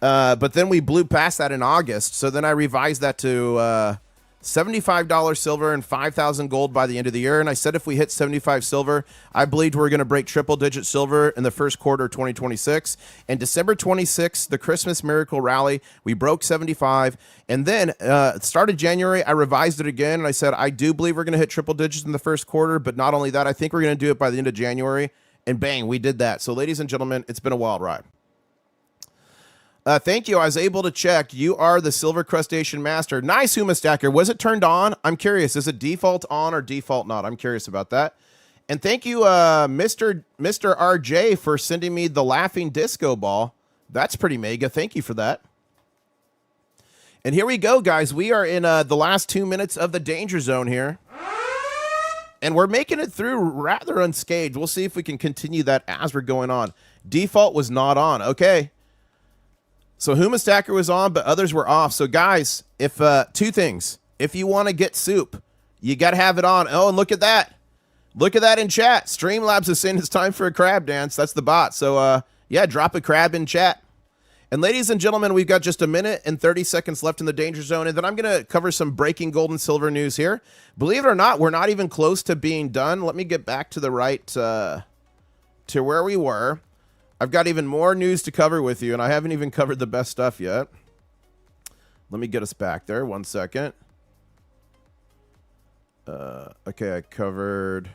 But then we blew past that in August. So then I revised that to $75 silver and 5,000 gold by the end of the year. And I said if we hit 75 silver, I believed we were going to break triple-digit silver in the first quarter of 2026. And December 26th, the Christmas Miracle Rally, we broke 75. And then started January, I revised it again. And I said, I do believe we're going to hit triple digits in the first quarter. But not only that, I think we're going to do it by the end of January. And bang, we did that. So ladies and gentlemen, it's been a wild ride. Thank you. I was able to check. You are the silver crustacean master. Nice, Huma Stacker. Was it turned on? I'm curious. Is it default on or default not? I'm curious about that. And thank you, Mr. RJ, for sending me the laughing disco ball. That's pretty mega. Thank you for that. And here we go, guys. We are in the last 2 minutes of the danger zone here. And we're making it through rather unscathed. We'll see if we can continue that as we're going on. Default was not on. Okay. So Huma Stacker was on, but others were off. So guys, if two things. If you want to get soup, you got to have it on. Oh, and look at that. Look at that in chat. Streamlabs is saying it's time for a crab dance. That's the bot. So yeah, drop a crab in chat. And ladies and gentlemen, we've got just 1 minute and 30 seconds left in the danger zone. And then I'm going to cover some breaking gold and silver news here. Believe it or not, we're not even close to being done. Let me get back to the right to where we were. I've got even more news to cover with you, and I haven't even covered the best stuff yet. Let me get us back there. 1 second. Okay, I covered...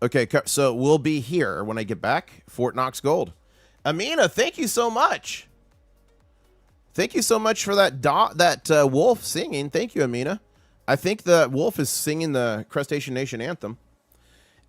Okay, so we'll be here when I get back. Fort Knox Gold. Amina, thank you so much. Thank you so much for that wolf singing. Thank you, Amina. I think the wolf is singing the Crustacean Nation anthem.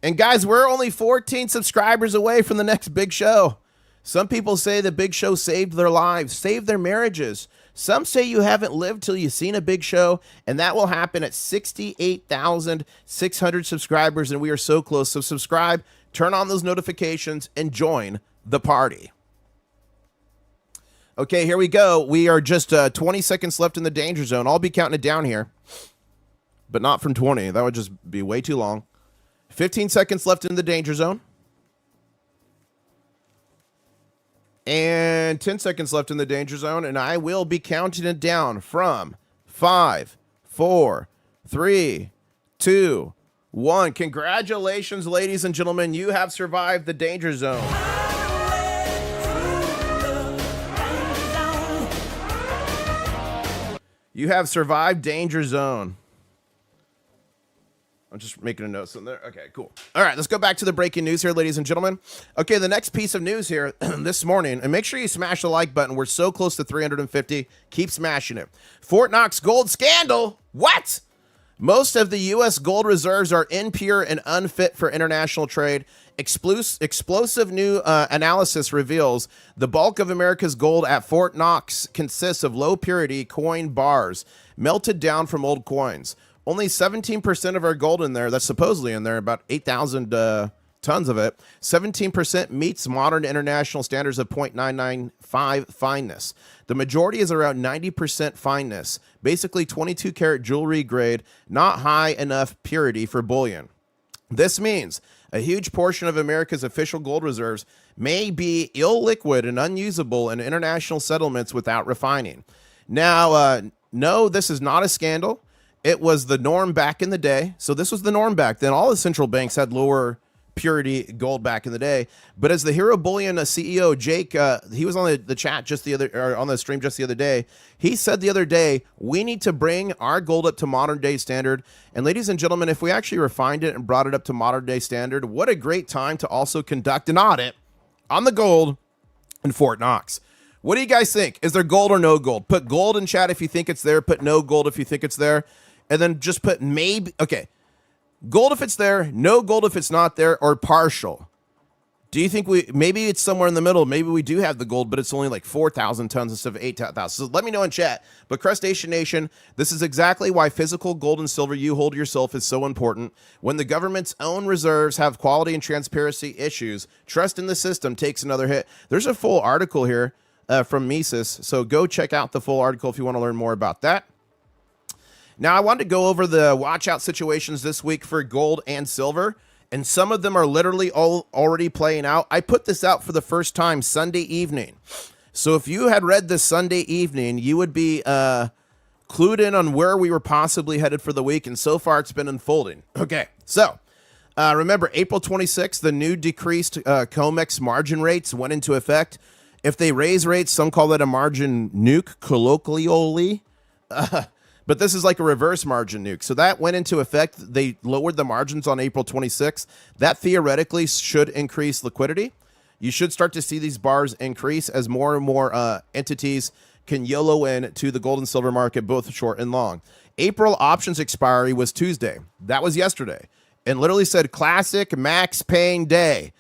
And guys, we're only 14 subscribers away from the next big show. Some people say the big show saved their lives, saved their marriages. Some say you haven't lived till you've seen a big show, and that will happen at 68,600 subscribers, and we are so close. So subscribe, turn on those notifications, and join the party. Okay, here we go. We are just 20 seconds left in the danger zone. I'll be counting it down here, but not from 20. That would just be way too long. 15 seconds left in the danger zone. And 10 seconds left in the danger zone. And I will be counting it down from 5, 4, 3, 2, 1. Congratulations, ladies and gentlemen. You have survived the danger zone. You have survived danger zone. I'm just making a note on there. Okay, cool. All right, let's go back to the breaking news here, ladies and gentlemen. Okay, the next piece of news here this morning, and make sure you smash the like button. We're so close to 350. Keep smashing it. Fort Knox gold scandal. What? Most of the U.S. gold reserves are impure and unfit for international trade. Explosive new analysis reveals the bulk of America's gold at Fort Knox consists of low purity coin bars melted down from old coins. Only 17% of our gold in there, that's supposedly in there, about 8,000 tons of it, 17% meets modern international standards of 0.995 fineness. The majority is around 90% fineness, basically 22 karat jewelry grade, not high enough purity for bullion. This means a huge portion of America's official gold reserves may be illiquid and unusable in international settlements without refining. Now, no, this is not a scandal. It was the norm back in the day. So this was the norm back then. All the central banks had lower purity gold back in the day. But as the Hero Bullion CEO, Jake, he was on the chat on the stream just the other day. He said the other day, we need to bring our gold up to modern day standard. And ladies and gentlemen, if we actually refined it and brought it up to modern day standard, what a great time to also conduct an audit on the gold in Fort Knox. What do you guys think? Is there gold or no gold? Put gold in chat if you think it's there. Put no gold if you think it's there. And then just put maybe. Okay. Gold if it's there. No gold if it's not there. Or partial. Do you think maybe it's somewhere in the middle? Maybe we do have the gold, but it's only like 4,000 tons instead of 8,000. So let me know in chat. But Crustacean Nation, this is exactly why physical gold and silver you hold yourself is so important. When the government's own reserves have quality and transparency issues, trust in the system takes another hit. There's a full article here from Mises. So go check out the full article if you want to learn more about that. Now, I wanted to go over the watch out situations this week for gold and silver, and some of them are literally already playing out. I put this out for the first time Sunday evening. So if you had read this Sunday evening, you would be clued in on where we were possibly headed for the week, and so far it's been unfolding. Okay, so remember, April 26th, the new decreased COMEX margin rates went into effect. If they raise rates, some call that a margin nuke, colloquially. But this is like a reverse margin nuke. So that went into effect. They lowered the margins on April 26th. That theoretically should increase liquidity. You should start to see these bars increase as more and more entities can YOLO in to the gold and silver market, both short and long. April options expiry was Tuesday. That was yesterday. And literally said classic max paying day.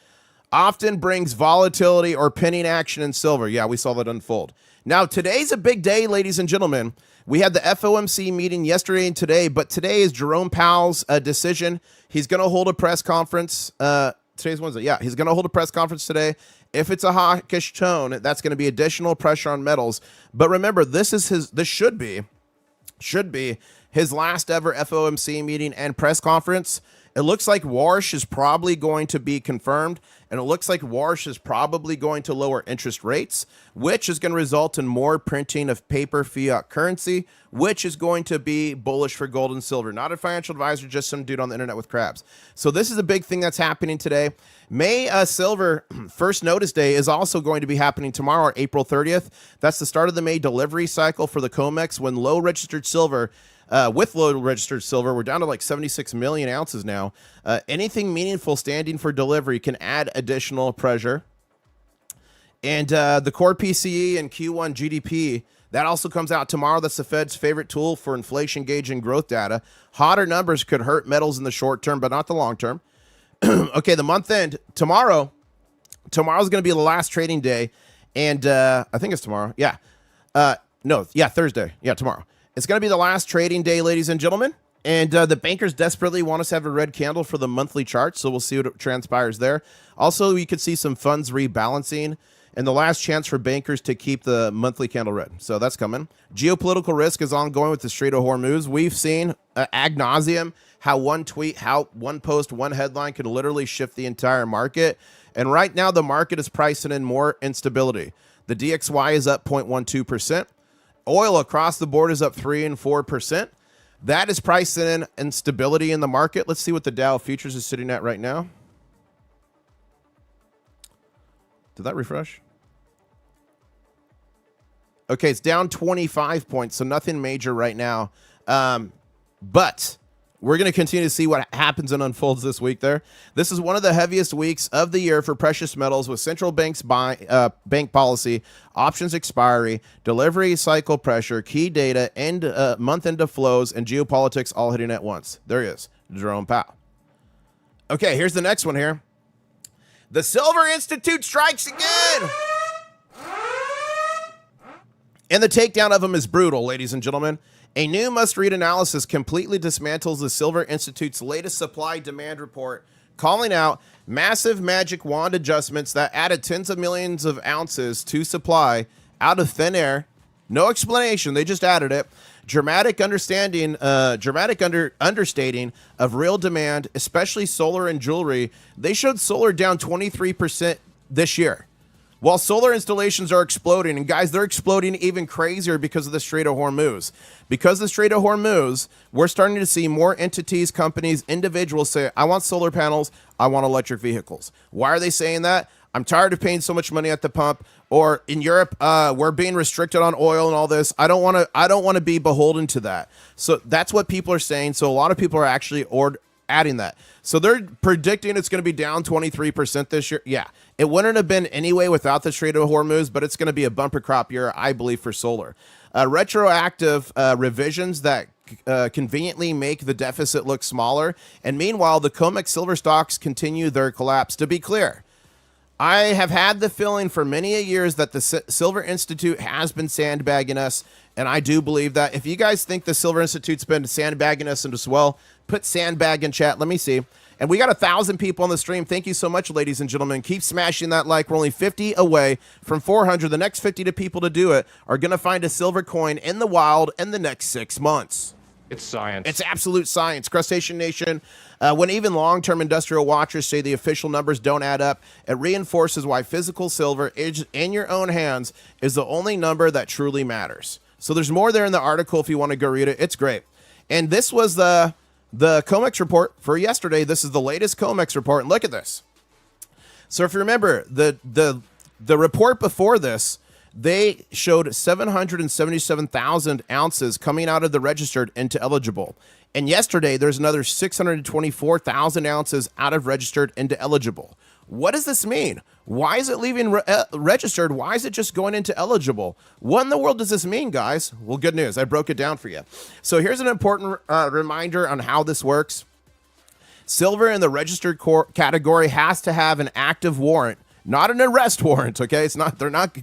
Often brings volatility or pinning action in silver. Yeah, we saw that unfold. Now, today's a big day, ladies and gentlemen. We had the FOMC meeting yesterday and today, but today is Jerome Powell's decision. He's going to hold a press conference. Today's Wednesday. Yeah, he's going to hold a press conference today. If it's a hawkish tone, that's going to be additional pressure on metals. But remember, this should be his last ever FOMC meeting and press conference. It looks like Warsh is probably going to be confirmed, and it looks like Warsh is probably going to lower interest rates, which is going to result in more printing of paper fiat currency, which is going to be bullish for gold and silver. Not a financial advisor, just some dude on the internet with crabs. So this is a big thing that's happening today. May silver first notice day is also going to be happening tomorrow, April 30th. That's the start of the May delivery cycle for the COMEX when low registered silver with low registered silver, we're down to like 76 million ounces now. Anything meaningful standing for delivery can add additional pressure. And the core PCE and Q1 GDP, that also comes out tomorrow. That's the Fed's favorite tool for inflation gauging growth data. Hotter numbers could hurt metals in the short term, but not the long term. Okay, the month end, tomorrow's going to be the last trading day. And I think it's tomorrow. Yeah. Thursday. Yeah, tomorrow. It's going to be the last trading day, ladies and gentlemen, and the bankers desperately want us to have a red candle for the monthly chart, so we'll see what transpires there. Also, we could see some funds rebalancing, and the last chance for bankers to keep the monthly candle red, so that's coming. Geopolitical risk is ongoing with the Strait of Hormuz. We've seen ad nauseum how one tweet, how one post, one headline can literally shift the entire market, and right now the market is pricing in more instability. The DXY is up 0.12%. Oil across the board is up 3% and 4%. That is pricing in instability in the market. Let's see what the Dow futures is sitting at right now. Did that refresh? Okay, it's down 25 points, so nothing major right now. But we're going to continue to see what happens and unfolds this week there. This is one of the heaviest weeks of the year for precious metals with central banks bank policy, options expiry, delivery cycle pressure, key data, and month end of flows, and geopolitics all hitting at once. There he is, Jerome Powell. Okay, here's the next one here. The Silver Institute strikes again. And the takedown of him is brutal, ladies and gentlemen. A new must-read analysis completely dismantles the Silver Institute's latest supply-demand report, calling out massive magic wand adjustments that added tens of millions of ounces to supply out of thin air. No explanation, they just added it. Dramatic understating of real demand, especially solar and jewelry. They showed solar down 23% this year. while solar installations are exploding, and guys, they're exploding even crazier because of the Strait of Hormuz. Because of the Strait of Hormuz, we're starting to see more entities, companies, individuals say, I want solar panels, I want electric vehicles. Why are they saying that? I'm tired of paying so much money at the pump. Or in Europe, we're being restricted on oil and all this. I don't want to be beholden to that. So that's what people are saying. So a lot of people are actually adding that. So they're predicting it's going to be down 23% this year. Yeah, it wouldn't have been anyway without the Strait of Hormuz, but it's going to be a bumper crop year, I believe, for solar. Retroactive revisions that conveniently make the deficit look smaller. And meanwhile, the COMEX silver stocks continue their collapse. To be clear, I have had the feeling for many a years that the Silver Institute has been sandbagging us, and I do believe that. If you guys think the Silver Institute's been sandbagging us as well, put sandbag in chat. Let me see. And we got 1,000 people on the stream. Thank you so much, ladies and gentlemen. Keep smashing that like. We're only 50 away from 400. The next 50 people to do it are going to find a silver coin in the wild in the next 6 months. It's science. It's absolute science. Crustacean Nation, when even long-term industrial watchers say the official numbers don't add up, it reinforces why physical silver in your own hands is the only number that truly matters. So there's more there in the article if you want to go read it. It's great. And this was the COMEX report for yesterday. This is the latest COMEX report. And look at this. So if you remember, the report before this, they showed 777,000 ounces coming out of the registered into eligible. And yesterday, there's another 624,000 ounces out of registered into eligible. What does this mean? Why is it leaving registered? Why is it just going into eligible? What in the world does this mean, guys? Well, good news. I broke it down for you. So here's an important reminder on how this works. Silver in the registered category has to have an active warrant, not an arrest warrant, okay? They're not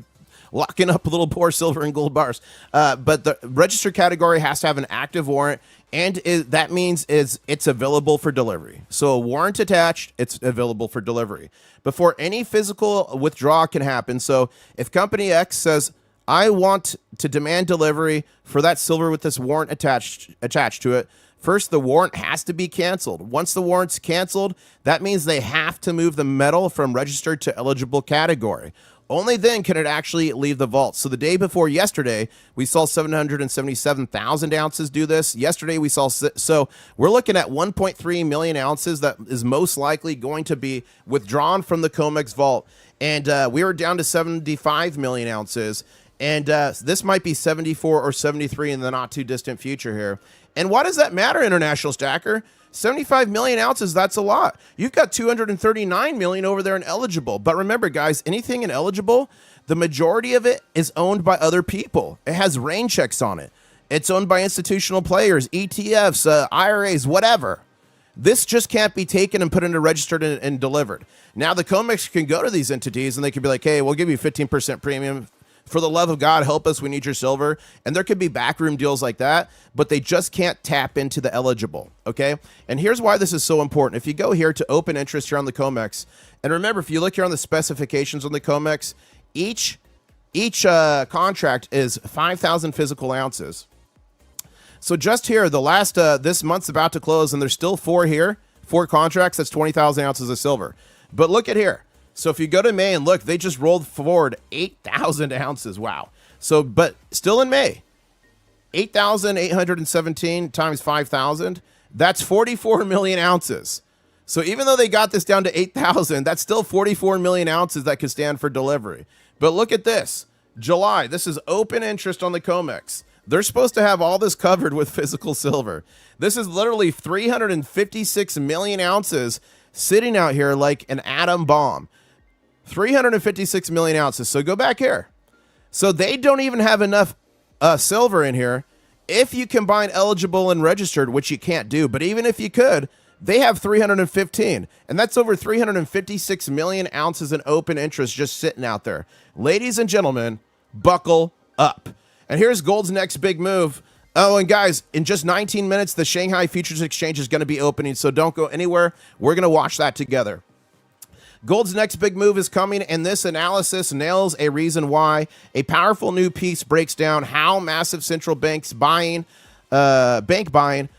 locking up little poor silver and gold bars. But the registered category has to have an active warrant, and that means it's available for delivery. So a warrant attached, it's available for delivery before any physical withdrawal can happen. So if Company X says, I want to demand delivery for that silver with this warrant attached to it, first, the warrant has to be canceled. Once the warrant's canceled, that means they have to move the metal from registered to eligible category. Only then can it actually leave the vault. So the day before yesterday, we saw 777,000 ounces do this. Yesterday, we saw, so we're looking at 1.3 million ounces that is most likely going to be withdrawn from the COMEX vault. And we were down to 75 million ounces. And this might be 74 or 73 in the not too distant future here. And why does that matter, International Stacker? 75 million ounces, that's a lot. You've got 239 million over there in eligible. But remember, guys, anything in eligible, the majority of it is owned by other people. It has rain checks on it. It's owned by institutional players, ETFs, IRAs, whatever. This just can't be taken and put into registered and delivered. Now, the COMEX can go to these entities and they can be like, hey, we'll give you 15% premium. For the love of God, help us. We need your silver. And there could be backroom deals like that, but they just can't tap into the eligible. Okay. And here's why this is so important. If you go here to open interest here on the COMEX, and remember, if you look here on the specifications on the COMEX, each contract is 5,000 physical ounces. So just here, the last, this month's about to close, and there's still 4 contracts. That's 20,000 ounces of silver. But look at here. So if you go to May and look, they just rolled forward 8,000 ounces. Wow. So, but still in May, 8,817 times 5,000, that's 44 million ounces. So even though they got this down to 8,000, that's still 44 million ounces that could stand for delivery. But look at this. July, this is open interest on the COMEX. They're supposed to have all this covered with physical silver. This is literally 356 million ounces sitting out here like an atom bomb. 356 million ounces. So go back here. So they don't even have enough silver in here. If you combine eligible and registered, which you can't do, but even if you could, they have 315. And that's over 356 million ounces in open interest just sitting out there. Ladies and gentlemen, buckle up. And here's gold's next big move. Oh, and guys, in just 19 minutes, the Shanghai Futures Exchange is going to be opening. So don't go anywhere. We're going to watch that together. Gold's next big move is coming, and this analysis nails a reason why. A powerful new piece breaks down how massive central banks bank buying,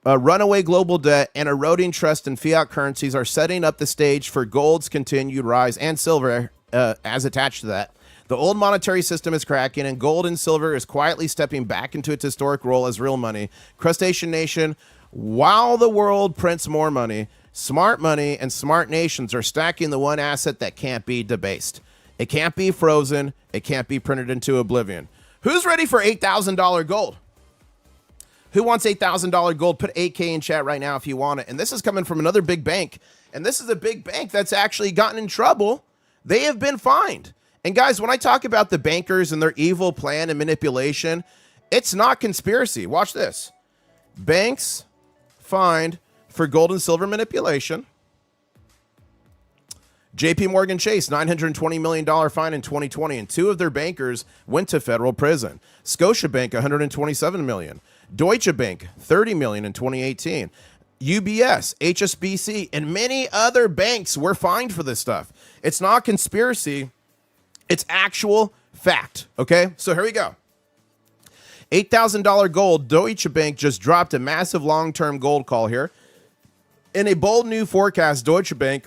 runaway global debt, and eroding trust in fiat currencies are setting up the stage for gold's continued rise, and silver as attached to that. The old monetary system is cracking, and gold and silver is quietly stepping back into its historic role as real money. Crustacean Nation, while the world prints more money, smart money and smart nations are stacking the one asset that can't be debased. It can't be frozen. It can't be printed into oblivion. Who's ready for $8,000 gold? Who wants $8,000 gold? Put 8K in chat right now if you want it. And this is coming from another big bank. And this is a big bank that's actually gotten in trouble. They have been fined. And guys, when I talk about the bankers and their evil plan and manipulation, it's not conspiracy. Watch this. Banks fined for gold and silver manipulation. JP Morgan Chase, $920 million fine in 2020, and 2 of their bankers went to federal prison. Scotiabank, $127 million. Deutsche Bank, $30 million in 2018. UBS, HSBC, and many other banks were fined for this stuff. It's not conspiracy. It's actual fact, okay? So here we go. $8,000 gold. Deutsche Bank just dropped a massive long-term gold call here. In a bold new forecast, Deutsche Bank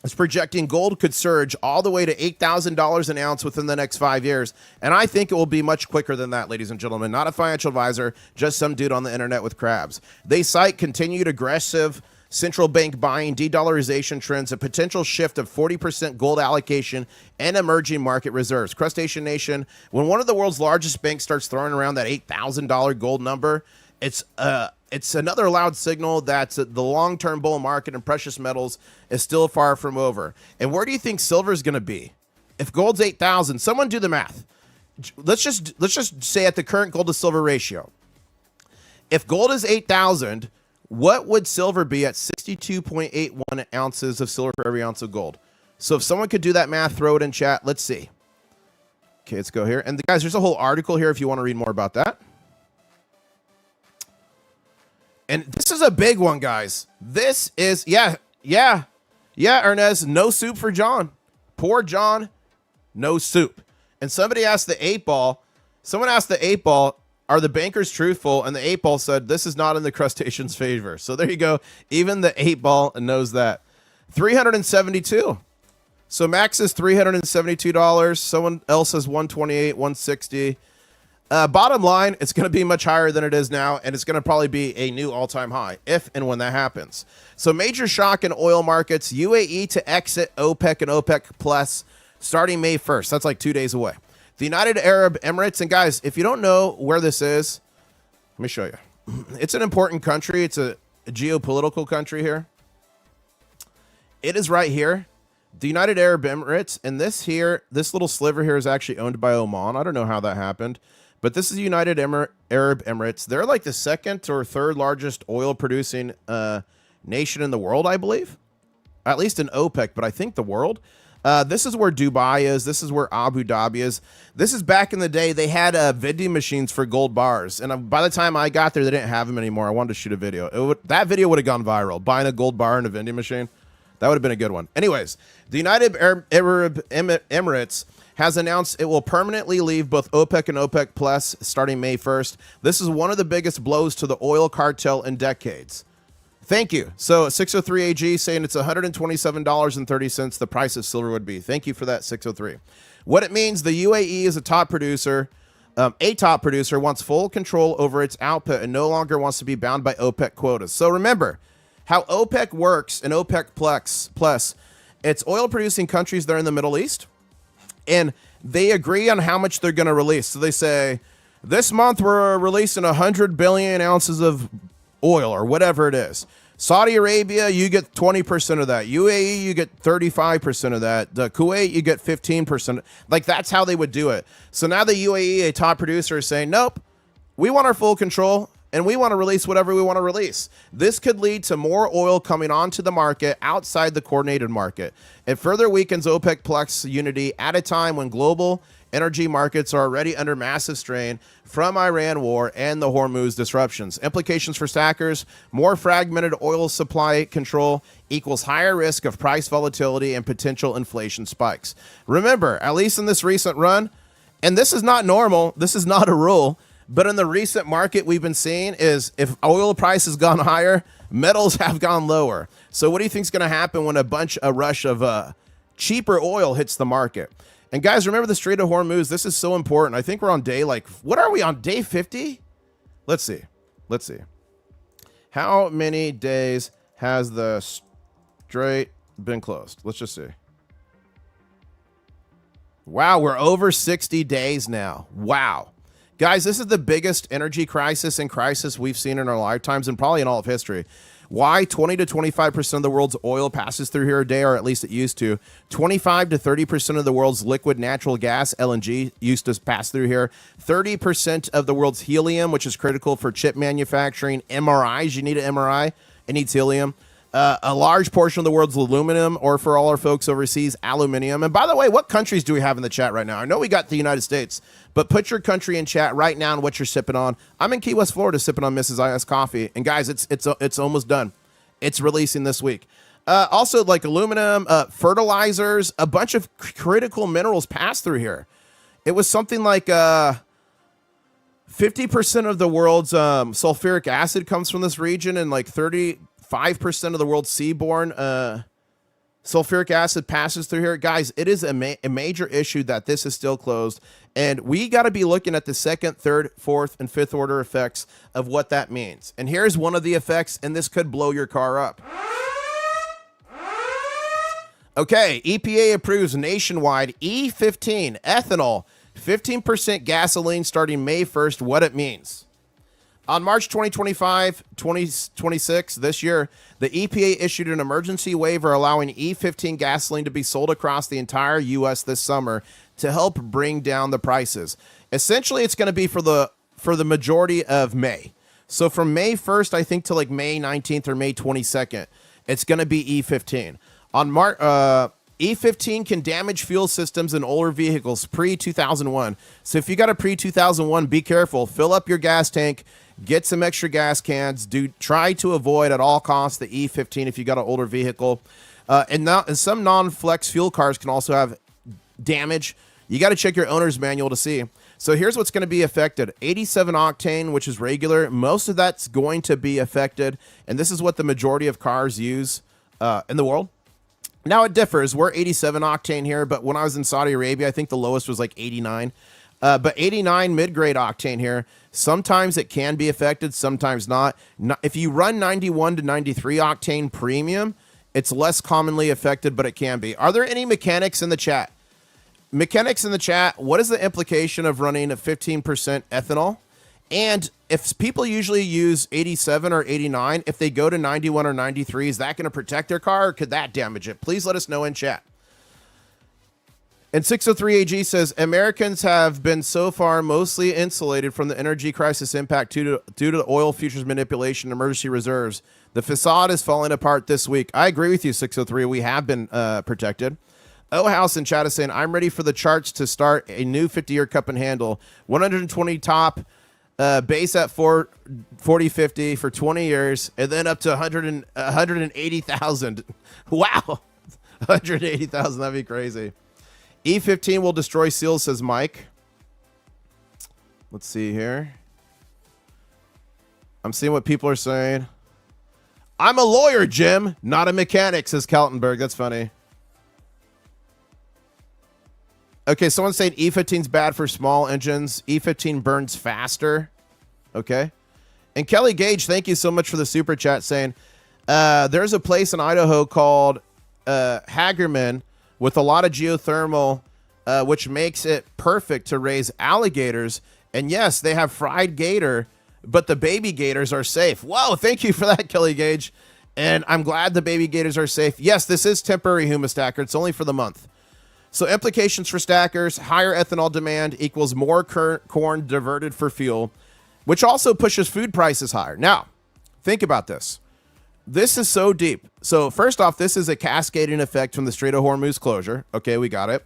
is projecting gold could surge all the way to $8,000 an ounce within the next 5 years. And I think it will be much quicker than that, ladies and gentlemen. Not a financial advisor, just some dude on the internet with crabs. They cite continued aggressive central bank buying, de-dollarization trends, a potential shift of 40% gold allocation, and emerging market reserves. Crustacean Nation, when one of the world's largest banks starts throwing around that $8,000 gold number, it's another loud signal that the long-term bull market in precious metals is still far from over. And where do you think silver is going to be? If gold's 8,000, someone do the math. Let's just say at the current gold to silver ratio. If gold is 8,000, what would silver be at 62.81 ounces of silver for every ounce of gold? So if someone could do that math, throw it in chat. Let's see. Okay, let's go here. And guys, there's a whole article here if you want to read more about that. And this is a big one, guys. This is, yeah, Ernest, no soup for John. Poor John, no soup. And somebody asked the 8-ball, are the bankers truthful? And the 8-ball said, this is not in the crustacean's favor. So there you go. Even the 8-ball knows that. $372. So max is $372. Someone else says $128, $160. Bottom line, it's going to be much higher than it is now, and it's going to probably be a new all-time high if and when that happens. So major shock in oil markets, UAE to exit OPEC and OPEC Plus starting May 1st. That's like 2 days away. The United Arab Emirates, and guys, if you don't know where this is, let me show you. It's an important country. It's a geopolitical country here. It is right here. The United Arab Emirates, and this little sliver here is actually owned by Oman. I don't know how that happened. But this is the United Arab Emirates. They're like the second or third largest oil producing nation in the world, I believe. At least in OPEC, but I think the world. This is where Dubai is. This is where Abu Dhabi is. This is back in the day. They had vending machines for gold bars. And by the time I got there, they didn't have them anymore. I wanted to shoot a video. That video would have gone viral. Buying a gold bar in a vending machine. That would have been a good one. Anyways, the United Arab Emirates has announced it will permanently leave both OPEC and OPEC Plus starting May 1st. This is one of the biggest blows to the oil cartel in decades. Thank you. So 603AG saying it's $127.30 the price of silver would be. Thank you for that, 603. What it means, the UAE is a top producer, wants full control over its output and no longer wants to be bound by OPEC quotas. So remember how OPEC works and OPEC Plus, it's oil producing countries there in the Middle East. And they agree on how much they're going to release. So they say, this month we're releasing 100 billion ounces of oil or whatever it is. Saudi Arabia, you get 20% of that. UAE, you get 35% of that. The Kuwait, you get 15%. Like, that's how they would do it. So now the UAE, a top producer, is saying, nope, we want our full control. And we want to release whatever we want to release. This could lead to more oil coming onto the market outside the coordinated market. It further weakens OPEC Plus unity at a time when global energy markets are already under massive strain from Iran war and the Hormuz disruptions. Implications for stackers: more fragmented oil supply control equals higher risk of price volatility and potential inflation spikes. Remember, at least in this recent run, and this is not normal, this is not a rule, but in the recent market, we've been seeing is if oil price has gone higher, metals have gone lower. So what do you think is going to happen when a rush of cheaper oil hits the market. And guys, remember the Strait of Hormuz. This is so important. I think we're on day what are we on, day 50? Let's see. How many days has the strait been closed? Let's just see. Wow, we're over 60 days now. Wow. Guys, this is the biggest energy crisis we've seen in our lifetimes and probably in all of history. Why? 20 to 25% of the world's oil passes through here a day, or at least it used to. 25 to 30% of the world's liquid natural gas, LNG, used to pass through here. 30% of the world's helium, which is critical for chip manufacturing. MRIs, you need an MRI, it needs helium. A large portion of the world's aluminum, or for all our folks overseas, aluminium. And by the way, what countries do we have in the chat right now? I know we got the United States, but put your country in chat right now and what you're sipping on. I'm in Key West, Florida, sipping on Mrs. IS coffee. And guys, it's almost done. It's releasing this week. Also, like aluminum, fertilizers, a bunch of critical minerals pass through here. It was something like 50% of the world's sulfuric acid comes from this region, and like 35% of the world's seaborne sulfuric acid passes through here. Guys, it is a major issue that this is still closed, and we got to be looking at the second, third, fourth, and fifth order effects of what that means. And here's one of the effects, and this could blow your car up. Okay, EPA approves nationwide E15 ethanol, 15% gasoline starting May 1st, what it means. On March 2026, this year, the EPA issued an emergency waiver allowing E15 gasoline to be sold across the entire U.S. this summer to help bring down the prices. Essentially, it's going to be for the majority of May. So from May 1st, I think, to like May 19th or May 22nd, it's going to be E15. On E15 can damage fuel systems in older vehicles pre-2001. So if you got a pre-2001, be careful. Fill up your gas tank. Get some extra gas cans. Try to avoid at all costs the E15 if you got an older vehicle. And some non-flex fuel cars can also have damage. You got to check your owner's manual to see. So here's what's going to be affected. 87 octane, which is regular. Most of that's going to be affected. And this is what the majority of cars use in the world. Now it differs. We're 87 octane here, but when I was in Saudi Arabia, I think the lowest was like 89. But 89 mid-grade octane here. Sometimes it can be affected, sometimes not. If you run 91 to 93 octane premium, it's less commonly affected, but it can be. Are there any mechanics in the chat? Mechanics in the chat, what is the implication of running a 15% ethanol? And if people usually use 87 or 89, if they go to 91 or 93, is that going to protect their car, or could that damage it? Please let us know in chat. And 603AG says, Americans have been so far mostly insulated from the energy crisis impact due to the oil futures manipulation and emergency reserves. The facade is falling apart this week. I agree with you, 603. We have been protected. O-House in chat is saying, I'm ready for the charts to start a new 50-year cup and handle. 120 top, base at 4050 for 20 years, and then up to 180,000. Wow. 180,000, that'd be crazy. E15 will destroy seals, says Mike. Let's see here. I'm seeing what people are saying. I'm a lawyer, Jim, not a mechanic, says Kaltenberg. That's funny. Okay, someone's saying E15's bad for small engines. E15 burns faster. Okay. And Kelly Gage, thank you so much for the super chat, saying there's a place in Idaho called Hagerman with a lot of geothermal, which makes it perfect to raise alligators. And yes, they have fried gator, but the baby gators are safe. Whoa, thank you for that, Kelly Gage. And I'm glad the baby gators are safe. Yes, this is temporary humus stacker. It's only for the month. So implications for stackers, higher ethanol demand equals more corn diverted for fuel, which also pushes food prices higher. Now, think about this. This is so deep. So first off, this is a cascading effect from the Strait of Hormuz closure. Okay, we got it.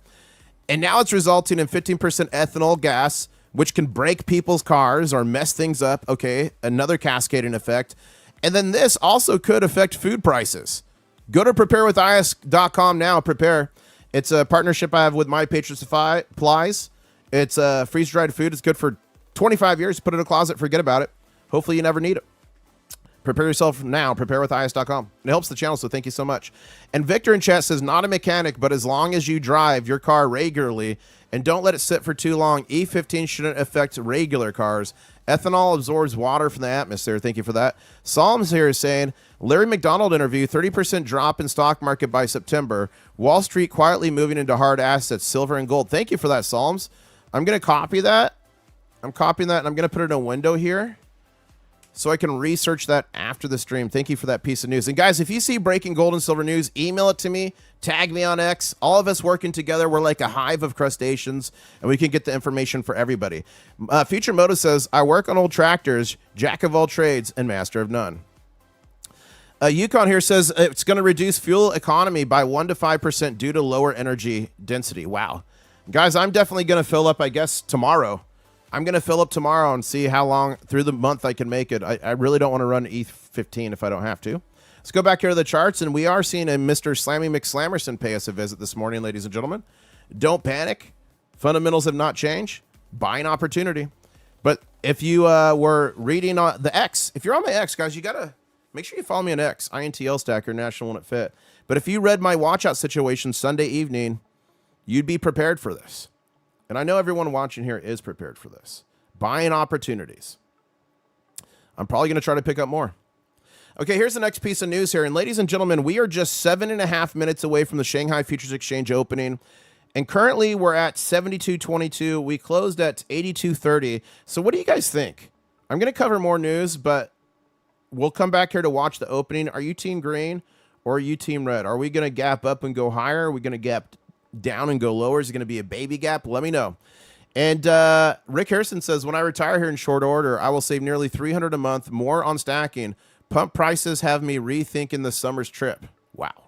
And now it's resulting in 15% ethanol gas, which can break people's cars or mess things up. Okay, another cascading effect. And then this also could affect food prices. Go to preparewithis.com now. Prepare. It's a partnership I have with My Patriot Supplies. It's freeze-dried food. It's good for 25 years. Put it in a closet. Forget about it. Hopefully you never need it. Prepare yourself now. Preparewithis.com. It helps the channel, so thank you so much. And Victor in chat says, not a mechanic, but as long as you drive your car regularly and don't let it sit for too long, E15 shouldn't affect regular cars. Ethanol absorbs water from the atmosphere. Thank you for that. Psalms here is saying, Larry McDonald interview, 30% drop in stock market by September. Wall Street quietly moving into hard assets, silver and gold. Thank you for that, Psalms. I'm going to copy that. I'm copying that, and I'm going to put it in a window here so I can research that after the stream. Thank you for that piece of news. And guys, if you see breaking gold and silver news, email it to me, tag me on X. All of us working together, we're like a hive of crustaceans, and we can get the information for everybody. Future Moto says, I work on old tractors, jack of all trades, and master of none. Yukon here says it's going to reduce fuel economy by 1 to 5% due to lower energy density. Wow. Guys, I'm definitely going to fill up, I guess, tomorrow. I'm going to fill up tomorrow and see how long through the month I can make it. I really don't want to run E15 if I don't have to. Let's go back here to the charts, and we are seeing a Mr. Slammy McSlammerson pay us a visit this morning, ladies and gentlemen. Don't panic. Fundamentals have not changed. Buying opportunity. But if you were reading on the X, if you're on my X, guys, you got to make sure you follow me on X, INTL Stacker, National One at Fit. But if you read my watch out situation Sunday evening, you'd be prepared for this. And I know everyone watching here is prepared for this. Buying opportunities. I'm probably going to try to pick up more. Okay, here's the next piece of news here. And ladies and gentlemen, we are just 7.5 minutes away from the Shanghai Futures Exchange opening. And currently we're at 72.22. We closed at 82.30. So what do you guys think? I'm going to cover more news, but we'll come back here to watch the opening. Are you team green or are you team red? Are we going to gap up and go higher? Are we going to gap down and go lower? Is it going to be a baby gap? Let me know. And Rick Harrison says, when I retire here in short order, I will save nearly $300 a month more on stacking. Pump prices have me rethinking the summer's trip. Wow.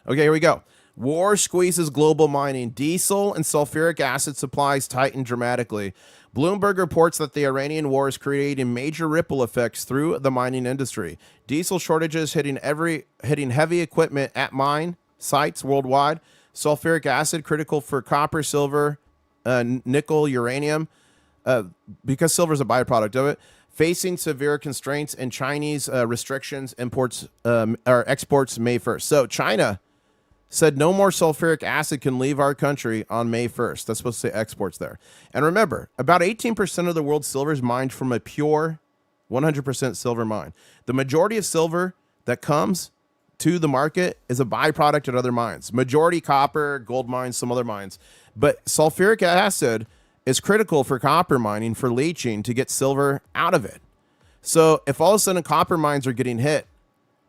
Okay, here we go. War squeezes global mining. Diesel and sulfuric acid supplies tighten dramatically. Bloomberg reports that the Iranian war is creating major ripple effects through the mining industry. Diesel shortages hitting heavy equipment at mine sites worldwide. Sulfuric acid critical for copper, silver, nickel, uranium, because silver is a byproduct of it. Facing severe constraints and Chinese restrictions, imports or exports May 1st. So China said no more sulfuric acid can leave our country on May 1st. That's supposed to say exports there. And remember, about 18% of the world's silver is mined from a pure 100% silver mine. The majority of silver that comes to the market is a byproduct at other mines. Majority copper, gold mines, some other mines. But sulfuric acid is critical for copper mining, for leaching, to get silver out of it. So if all of a sudden copper mines are getting hit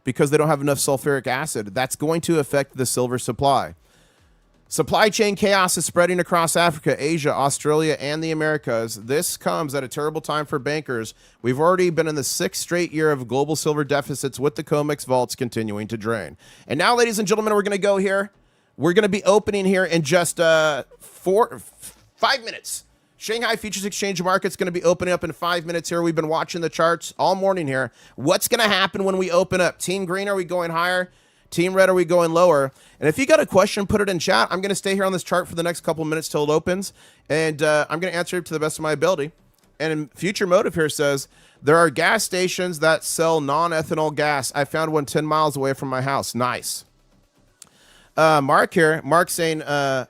because they don't have enough sulfuric acid, that's going to affect the silver supply. Supply chain chaos is spreading across Africa, Asia, Australia, and the Americas. This comes at a terrible time for bankers. We've already been in the 6th straight year of global silver deficits, with the COMEX vaults continuing to drain. And now, ladies and gentlemen, we're going to go here. We're going to be opening here in just 5 minutes. Shanghai Futures Exchange Market's going to be opening up in 5 minutes here. We've been watching the charts all morning here. What's going to happen when we open up? Team green, are we going higher? Team red, are we going lower? And if you got a question, put it in chat. I'm going to stay here on this chart for the next couple minutes till it opens, and I'm going to answer it to the best of my ability. And Future Motive here says, there are gas stations that sell non-ethanol gas. I found one 10 miles away from my house. Nice. Mark here. Mark saying,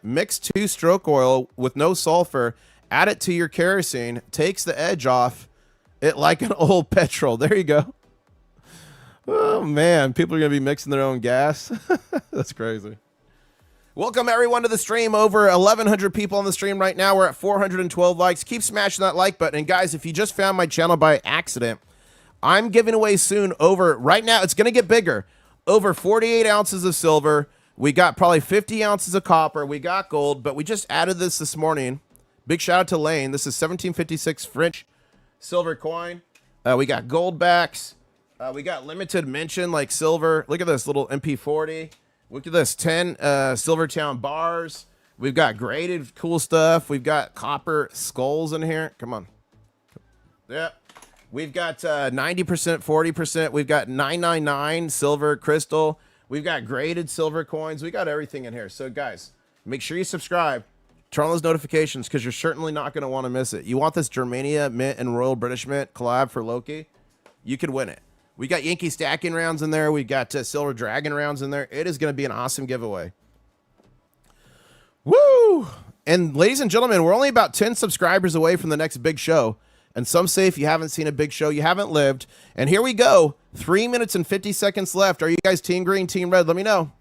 mix 2-stroke oil with no sulfur. Add it to your kerosene. Takes the edge off it like an old petrol. There you go. Oh, man. People are going to be mixing their own gas. That's crazy. Welcome, everyone, to the stream. Over 1,100 people on the stream right now. We're at 412 likes. Keep smashing that like button. And, guys, if you just found my channel by accident, I'm giving away soon right now, it's going to get bigger, over 48 ounces of silver. We got probably 50 ounces of copper. We got gold, but we just added this morning. Big shout out to Lane. This is 1756 French silver coin. We got gold backs. We got limited mention like silver. Look at this little MP40. Look at this 10 Silvertown bars. We've got graded cool stuff. We've got copper skulls in here. Come on. Yeah. We've got 90%, 40%. We've got 999 silver crystal. We've got graded silver coins. We got everything in here. So guys, make sure you subscribe. Turn on those notifications because you're certainly not going to want to miss it. You want this Germania Mint and Royal British Mint collab for Loki? You could win it. We got Yankee stacking rounds in there. We got Silver Dragon rounds in there. It is going to be an awesome giveaway. Woo! And ladies and gentlemen, we're only about 10 subscribers away from the next big show. And some say if you haven't seen a big show, you haven't lived. And here we go. 3 minutes and 50 seconds left. Are you guys team green, team red? Let me know.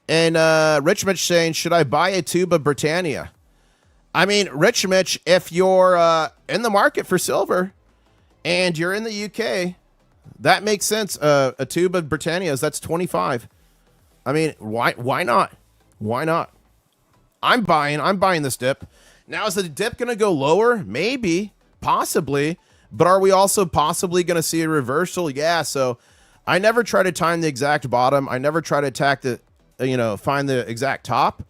And Rich Mitch saying, should I buy a tube of Britannia? I mean, Rich Mitch, if you're in the market for silver and you're in the UK, that makes sense. A tube of Britannias, that's 25. I mean, why not? Why not? I'm buying this dip. Now, is the dip going to go lower? Maybe. Possibly, but are we also possibly going to see a reversal? Yeah, so I never try to time the exact bottom. I never try to attack the, find the exact top.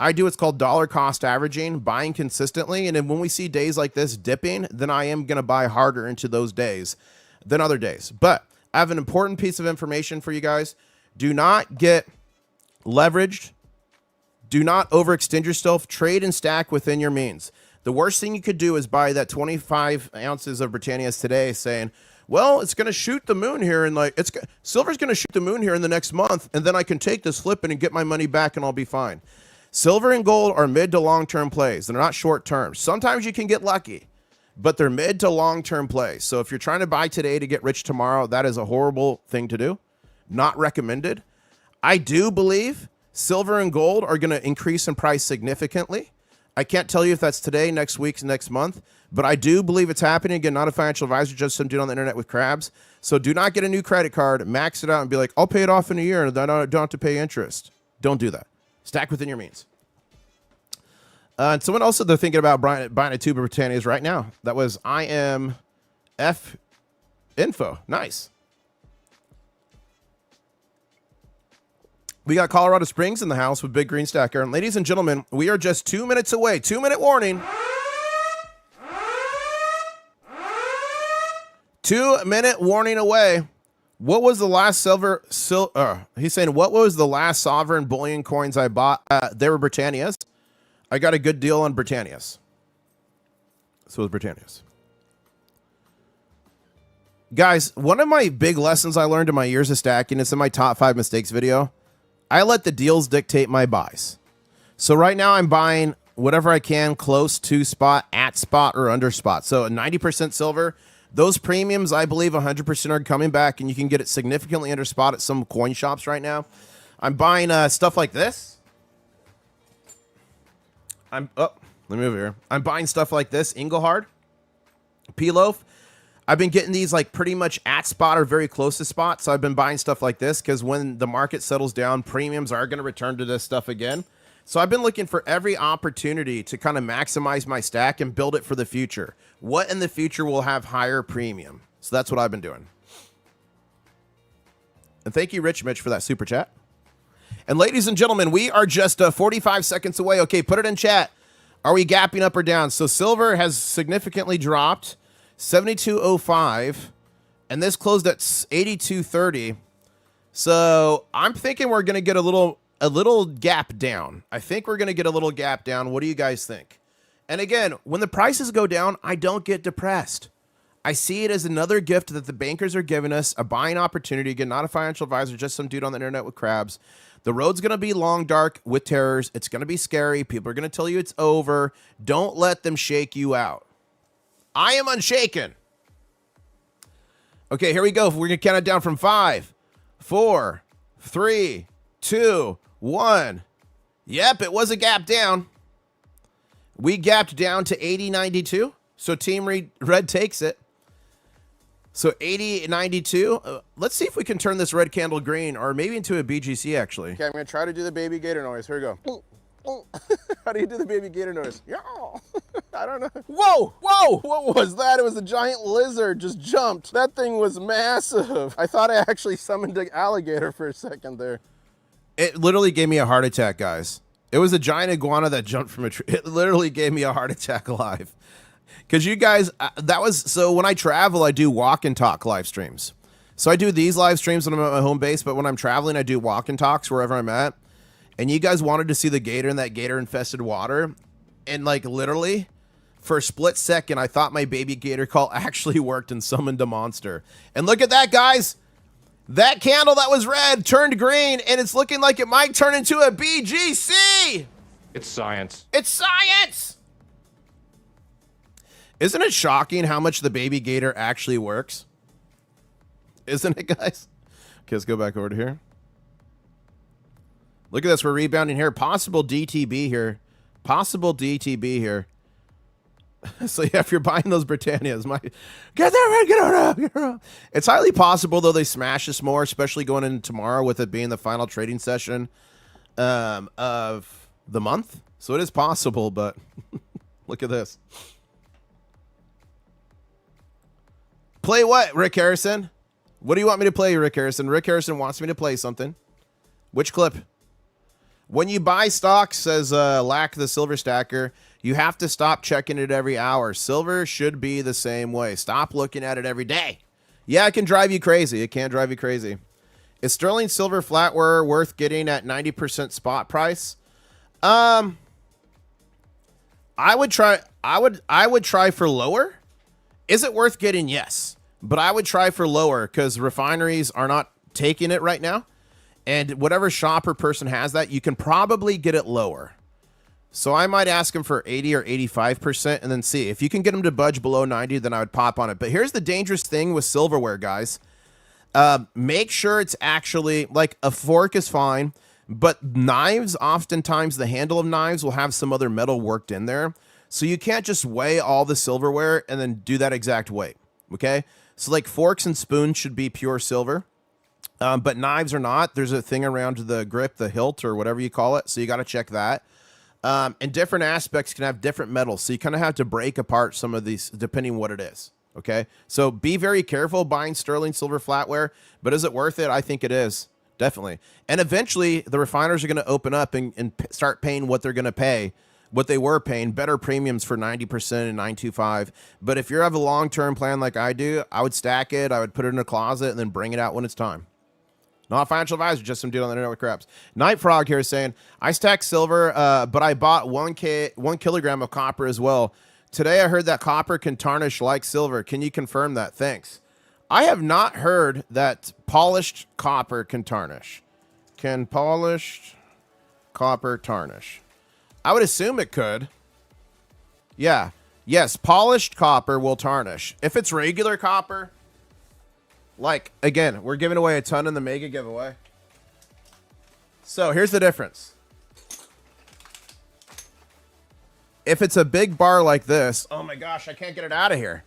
I do what's called dollar cost averaging, buying consistently. And then when we see days like this dipping, then I am going to buy harder into those days than other days. But I have an important piece of information for you guys. Do not get leveraged. Do not overextend yourself. Trade and stack within your means. The worst thing you could do is buy that 25 ounces of Britannias today saying, well, it's going to shoot the moon here. And silver's going to shoot the moon here in the next month. And then I can take this flip and get my money back and I'll be fine. Silver and gold are mid to long-term plays. They're not short-term. Sometimes you can get lucky, but they're mid to long-term plays. So if you're trying to buy today to get rich tomorrow, that is a horrible thing to do. Not recommended. I do believe silver and gold are going to increase in price significantly. I can't tell you if that's today, next week, next month, but I do believe it's happening. Again, not a financial advisor, just some dude on the internet with crabs. So do not get a new credit card, max it out, and be like, I'll pay it off in a year, and then I don't have to pay interest. Don't do that. Stack within your means. And someone else said they're thinking about buying a tube of Britannias right now. That was IMF Info. Nice. We got Colorado Springs in the house with Big Green Stacker. And ladies and gentlemen, we are just 2 minutes away. 2-minute warning. 2-minute warning away. What was the last he's saying, what was the last sovereign bullion coins I bought? They were Britannias. I got a good deal on Britannias. So it was Britannias. Guys, one of my big lessons I learned in my years of stacking, it's in my top 5 mistakes video. I let the deals dictate my buys. So right now I'm buying whatever I can close to spot, at spot, or under spot. So 90% silver. Those premiums, I believe 100% are coming back, and you can get it significantly under spot at some coin shops right now. I'm buying stuff like this. Let me move here. I'm buying stuff like this, Engelhard, P-Loaf. I've been getting these like pretty much at spot or very close to spot. So I've been buying stuff like this because when the market settles down, premiums are going to return to this stuff again. So I've been looking for every opportunity to kind of maximize my stack and build it for the future. What in the future will have higher premium? So that's what I've been doing. And thank you, Rich Mitch, for that super chat. And ladies and gentlemen, we are just 45 seconds away. Okay, put it in chat. Are we gapping up or down? So silver has significantly dropped. 72.05, and this closed at 82.30. So I'm thinking we're going to get a little gap down. I think we're going to get a little gap down. What do you guys think? And again, when the prices go down, I don't get depressed. I see it as another gift that the bankers are giving us, a buying opportunity. Again, not a financial advisor, just some dude on the internet with crabs. The road's going to be long, dark with terrors. It's going to be scary. People are going to tell you it's over. Don't let them shake you out. I am unshaken. Okay, here we go. We're going to count it down from 5, 4, 3, 2, 1. Yep, it was a gap down. We gapped down to 80.92. So Team Red takes it. So 80.92. Let's see if we can turn this red candle green or maybe into a BGC actually. Okay, I'm going to try to do the baby gator noise. Here we go. How do you do the baby gator noise? Yeah. I don't know. Whoa, whoa, what was that? It was a giant lizard just jumped. That thing was massive. I thought I actually summoned an alligator for a second there. It literally gave me a heart attack, guys. It was a giant iguana that jumped from a tree. It literally gave me a heart attack live. Because you guys, so when I travel, I do walk and talk live streams. So I do these live streams when I'm at my home base, but when I'm traveling, I do walk and talks wherever I'm at. And you guys wanted to see the gator in that gator infested water. And like literally For a split second, I thought my baby gator call actually worked and summoned a monster. And look at that, guys. That candle that was red turned green, and it's looking like it might turn into a BGC. It's science. It's science. Isn't it shocking how much the baby gator actually works? Isn't it, guys? Okay, let's go back over to here. Look at this. We're rebounding here. Possible DTB here. Possible DTB here. So yeah, if you're buying those Britannias, get out. It's highly possible, though, they smash this more, especially going into tomorrow with it being the final trading session of the month. So it is possible, but look at this. Play what, Rick Harrison? What do you want me to play, Rick Harrison? Rick Harrison wants me to play something. Which clip? When you buy stocks, says Lack the Silver Stacker, you have to stop checking it every hour. Silver should be the same way. Stop looking at it every day. Yeah, it can drive you crazy. It can drive you crazy. Is sterling silver flatware worth getting at 90% spot price? I would try for lower. Is it worth getting? Yes. But I would try for lower because refineries are not taking it right now. And whatever shop or person has that, you can probably get it lower. So I might ask him for 80 or 85% and then see. If you can get him to budge below 90, then I would pop on it. But here's the dangerous thing with silverware, guys. Make sure it's actually, like, a fork is fine, but knives, oftentimes the handle of knives will have some other metal worked in there. So you can't just weigh all the silverware and then do that exact weight, okay? So, like, forks and spoons should be pure silver. But knives are not. There's a thing around the grip, the hilt, or whatever you call it. So you got to check that. And different aspects can have different metals. So you kind of have to break apart some of these depending on what it is. Okay. So be very careful buying sterling silver flatware. But is it worth it? I think it is. Definitely. And eventually the refiners are going to open up and start paying what they're going to pay, what they were paying, better premiums for 90% and 925. But if you have a long-term plan like I do, I would stack it. I would put it in a closet and then bring it out when it's time. Not a financial advisor, just some dude on the internet with craps. Night Frog here is saying, I stacked silver, but I bought 1 kilogram of copper as well. Today I heard that copper can tarnish like silver. Can you confirm that? Thanks. I have not heard that polished copper can tarnish. Can polished copper tarnish? I would assume it could. Yeah. Yes, polished copper will tarnish. If it's regular copper... Like, again, we're giving away a ton in the mega giveaway. So here's the difference. If it's a big bar like this, oh my gosh, I can't get it out of here.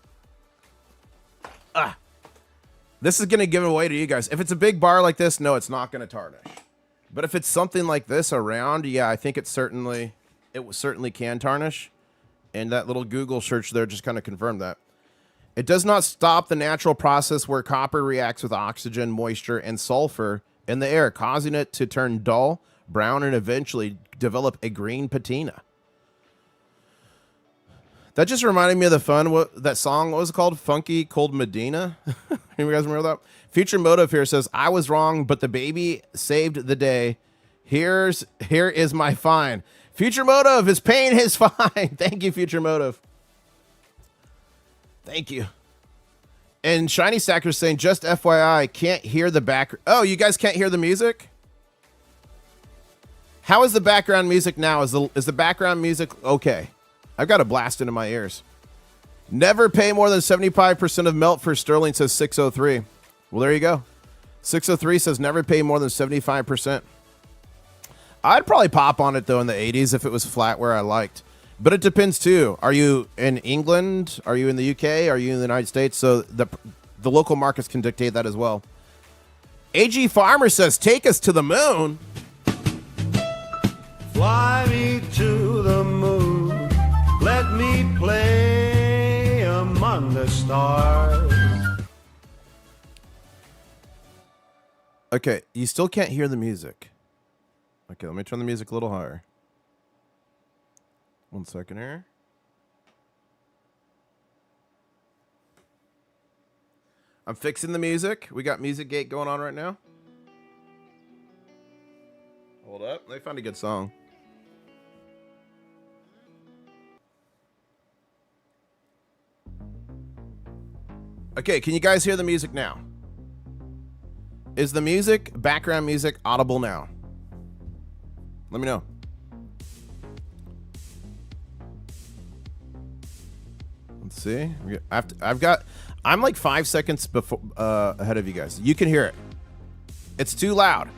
This is going to give it away to you guys. If it's a big bar like this, no, it's not going to tarnish. But if it's something like this around, yeah, I think it certainly can tarnish. And that little Google search there just kind of confirmed that. It does not stop the natural process where copper reacts with oxygen, moisture, and sulfur in the air, causing it to turn dull, brown, and eventually develop a green patina. That just reminded me of that song. What was it called? Funky Cold Medina. You guys remember that? Future Motive here says, I was wrong, but the baby saved the day. Here is my fine. Future Motive is paying his fine. Thank you, Future Motive. Thank you. And Shiny Stacker's saying, just FYI, can't hear the back. Oh, you guys can't hear the music? How is the background music now? Is the background music okay? I've got a blast into my ears. Never pay more than 75% of melt for sterling, says 603. Well, there you go. 603 says never pay more than 75%. I'd probably pop on it, though, in the 80s if it was flat where I liked. But it depends, too. Are you in England? Are you in the UK? Are you in the United States? So the local markets can dictate that as well. AG Farmer says, take us to the moon. Fly me to the moon. Let me play among the stars. Okay, you still can't hear the music. Okay, let me turn the music a little higher. 1 second here. I'm fixing the music. We got Music Gate going on right now. Hold up. They found a good song. Okay, can you guys hear the music now? Is the music, background music, audible now? Let me know. Let's see. I'm like 5 seconds before ahead of you guys. You can hear it. It's too loud.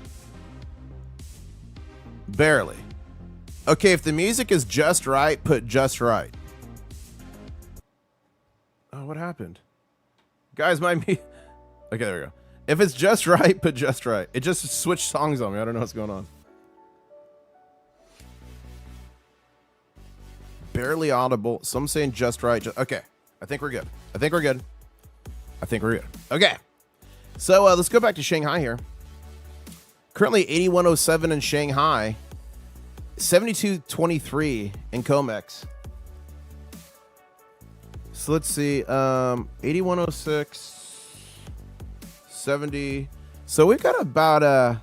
Barely. Okay, if the music is just right, put just right. Oh, what happened? Guys, okay, there we go. If it's just right, put just right. It just switched songs on me. I don't know what's going on. Barely audible. Some saying just right. Okay. I think we're good. Okay. So let's go back to Shanghai here. Currently 8107 in Shanghai. 7223 in COMEX. So let's see. 8106. 70. So we've got about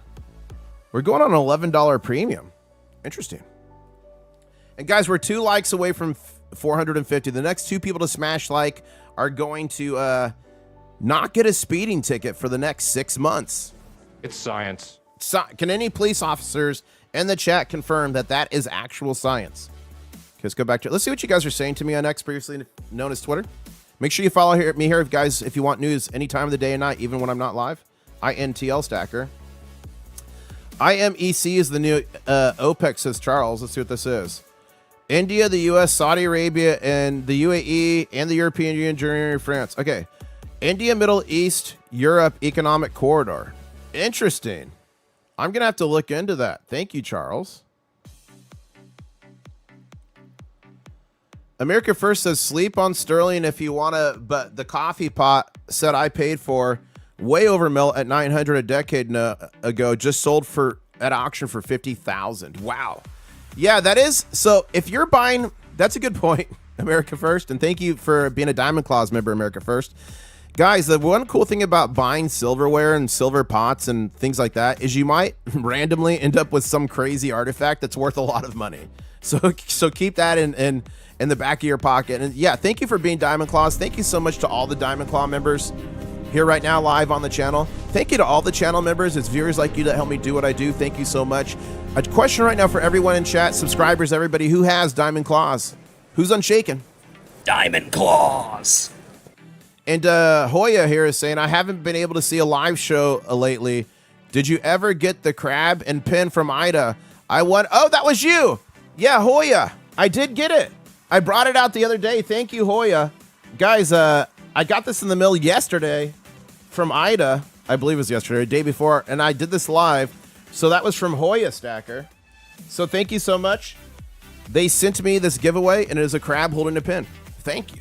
we're going on an $11 premium. Interesting. And guys, we're 2 likes away from 450. The next 2 people to smash like are going to not get a speeding ticket for the next 6 months. It's science. Can any police officers in the chat confirm that that is actual science? Okay, let's go back to it. Let's see what you guys are saying to me on X, previously known as Twitter. Make sure you follow me here, guys, if you want news any time of the day and night, even when I'm not live. INTL Stacker. IMEC is the new OPEC, says Charles. Let's see what this is. India, the U.S., Saudi Arabia, and the UAE, and the European Union, Germany, and France. Okay. India, Middle East, Europe Economic Corridor. Interesting. I'm going to have to look into that. Thank you, Charles. America First says, sleep on Sterling if you want to, but the coffee pot set I paid for way over melt at 900 a decade ago just sold at auction for 50,000. Wow. Yeah, that is. So if you're buying, that's a good point, America First. And thank you for being a Diamond Claws member, America First. Guys, the one cool thing about buying silverware and silver pots and things like that is you might randomly end up with some crazy artifact that's worth a lot of money. So keep that in the back of your pocket. And yeah, thank you for being Diamond Claws. Thank you so much to all the Diamond Claw members here right now live on the channel. Thank you to all the channel members. It's viewers like you that help me do what I do. Thank you so much. A question right now for everyone in chat, subscribers, everybody who has Diamond Claws. Who's unshaken? Diamond Claws. And Hoya here is saying, I haven't been able to see a live show lately. Did you ever get the crab and pin from Ida? I won. Oh, that was you. Yeah, Hoya. I did get it. I brought it out the other day. Thank you, Hoya. Guys, I got this in the mail yesterday from Ida. I believe it was yesterday, the day before. And I did this live. So that was from Hoya Stacker. So thank you so much. They sent me this giveaway, and it is a crab holding a pin. Thank you.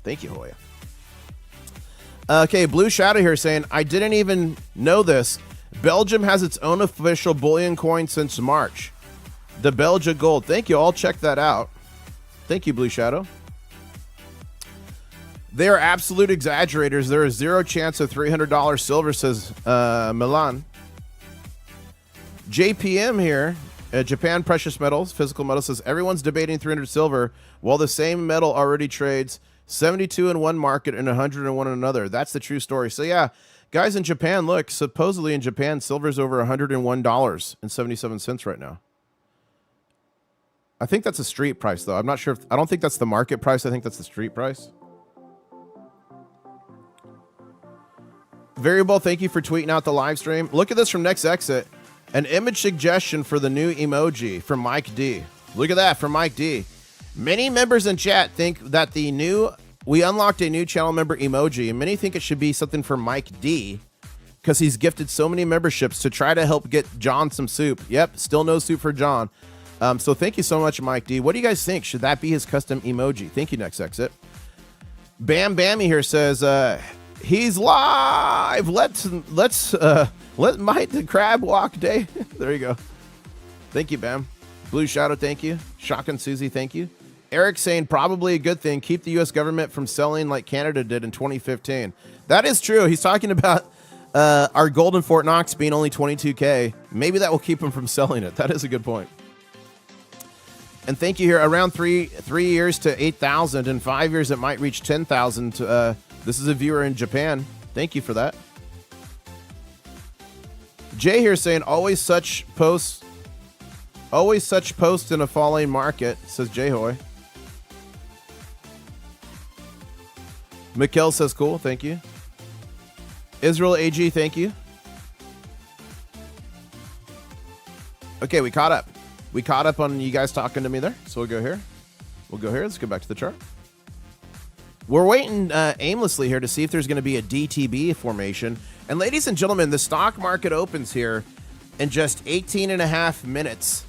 Thank you, Hoya. Okay, Blue Shadow here saying, I didn't even know this. Belgium has its own official bullion coin since March. The Belgia Gold. Thank you. I'll check that out. Thank you, Blue Shadow. They are absolute exaggerators. There is zero chance of $300 silver, says Milan. JPM here, Japan Precious Metals, Physical Metal, says everyone's debating 300 silver while the same metal already trades 72 in one market and 101 in another. That's the true story. So yeah, guys in Japan, look, supposedly in Japan, silver's over $101.77 right now. I think that's a street price, though. I'm not sure. I don't think that's the market price. I think that's the street price. Variable, thank you for tweeting out the live stream. Look at this from Next Exit. An image suggestion for the new emoji from Mike D. Look at that from Mike D. Many members in chat think that we unlocked a new channel member emoji, and many think it should be something for Mike D because he's gifted so many memberships to try to help get John some soup. Yep, still no soup for John. So thank you so much, Mike D. What do you guys think? Should that be his custom emoji? Thank you, Next Exit. Bam Bammy here says, he's live. Let Mike the Crab walk day. There you go. Thank you, Bam. Blue Shadow, thank you. Shotgun Susie, thank you. Eric saying probably a good thing. Keep the U.S. government from selling like Canada did in 2015. That is true. He's talking about our gold in Fort Knox being only 22K. Maybe that will keep him from selling it. That is a good point. And thank you here. Around 3 years to 8,000. In 5 years, it might reach 10,000 This is a viewer in Japan. Thank you for that. Jay here saying always such posts in a falling market, says Jay Hoy. Mikkel says cool, thank you. Israel AG, thank you. Okay, we caught up. We caught up on you guys talking to me there. So we'll go here. Let's go back to the chart. We're waiting aimlessly here to see if there's going to be a DTB formation. And ladies and gentlemen, the stock market opens here in just 18 and a half minutes.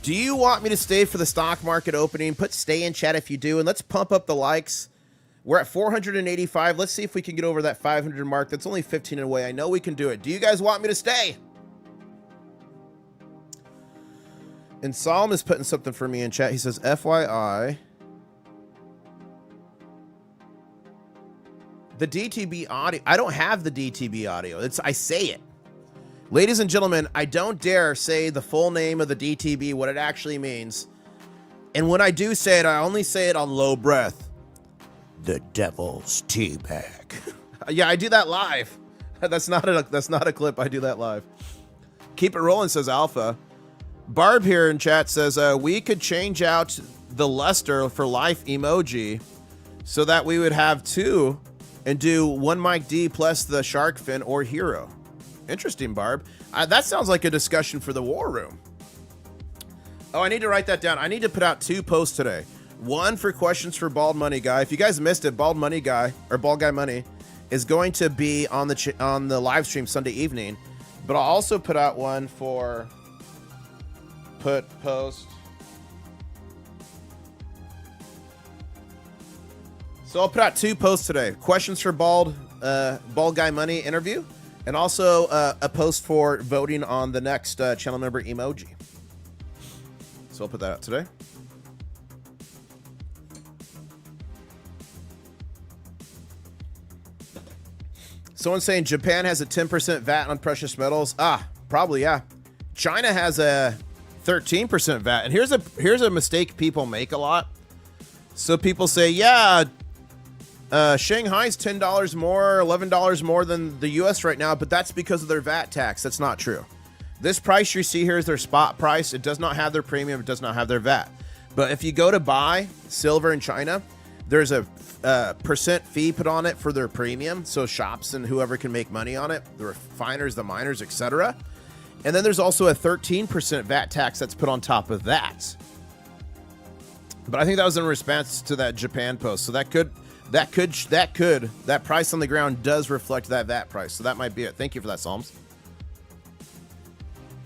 Do you want me to stay for the stock market opening? Put stay in chat if you do. And let's pump up the likes. We're at 485. Let's see if we can get over that 500 mark. That's only 15 away. I know we can do it. Do you guys want me to stay? And Solomon is putting something for me in chat. He says, FYI, the DTB audio. I don't have the DTB audio. I say it. Ladies and gentlemen, I don't dare say the full name of the DTB, what it actually means. And when I do say it, I only say it on low breath. The devil's tea bag. Yeah, I do that live. That's not a clip. I do that live. Keep it rolling, says Alpha. Barb here in chat says, we could change out the luster for life emoji so that we would have two and do one Mike D plus the shark fin or hero. Interesting, Barb. That sounds like a discussion for the war room. Oh, I need to write that down. I need to put out 2 posts today. One for questions for Bald Money Guy. If you guys missed it, Bald Money Guy or Bald Guy Money is going to be on the live stream Sunday evening. But I'll also put out one for post. So I'll put out 2 posts today. Questions for Bald Guy Money interview, and also a post for voting on the next channel member emoji. So I'll put that out today. Someone's saying Japan has a 10% VAT on precious metals. Probably, yeah. China has a 13% VAT. And here's a mistake people make a lot. So people say, yeah, Shanghai's $10 more, $11 more than the US right now, but that's because of their VAT tax. That's not true. This price you see here is their spot price. It does not have their premium. It does not have their VAT. But if you go to buy silver in China, there's a percent fee put on it for their premium. So shops and whoever can make money on it, the refiners, the miners, etc. And then there's also a 13% VAT tax that's put on top of that. But I think that was in response to that Japan post. So that price on the ground does reflect that VAT price. So that might be it. Thank you for that, Psalms.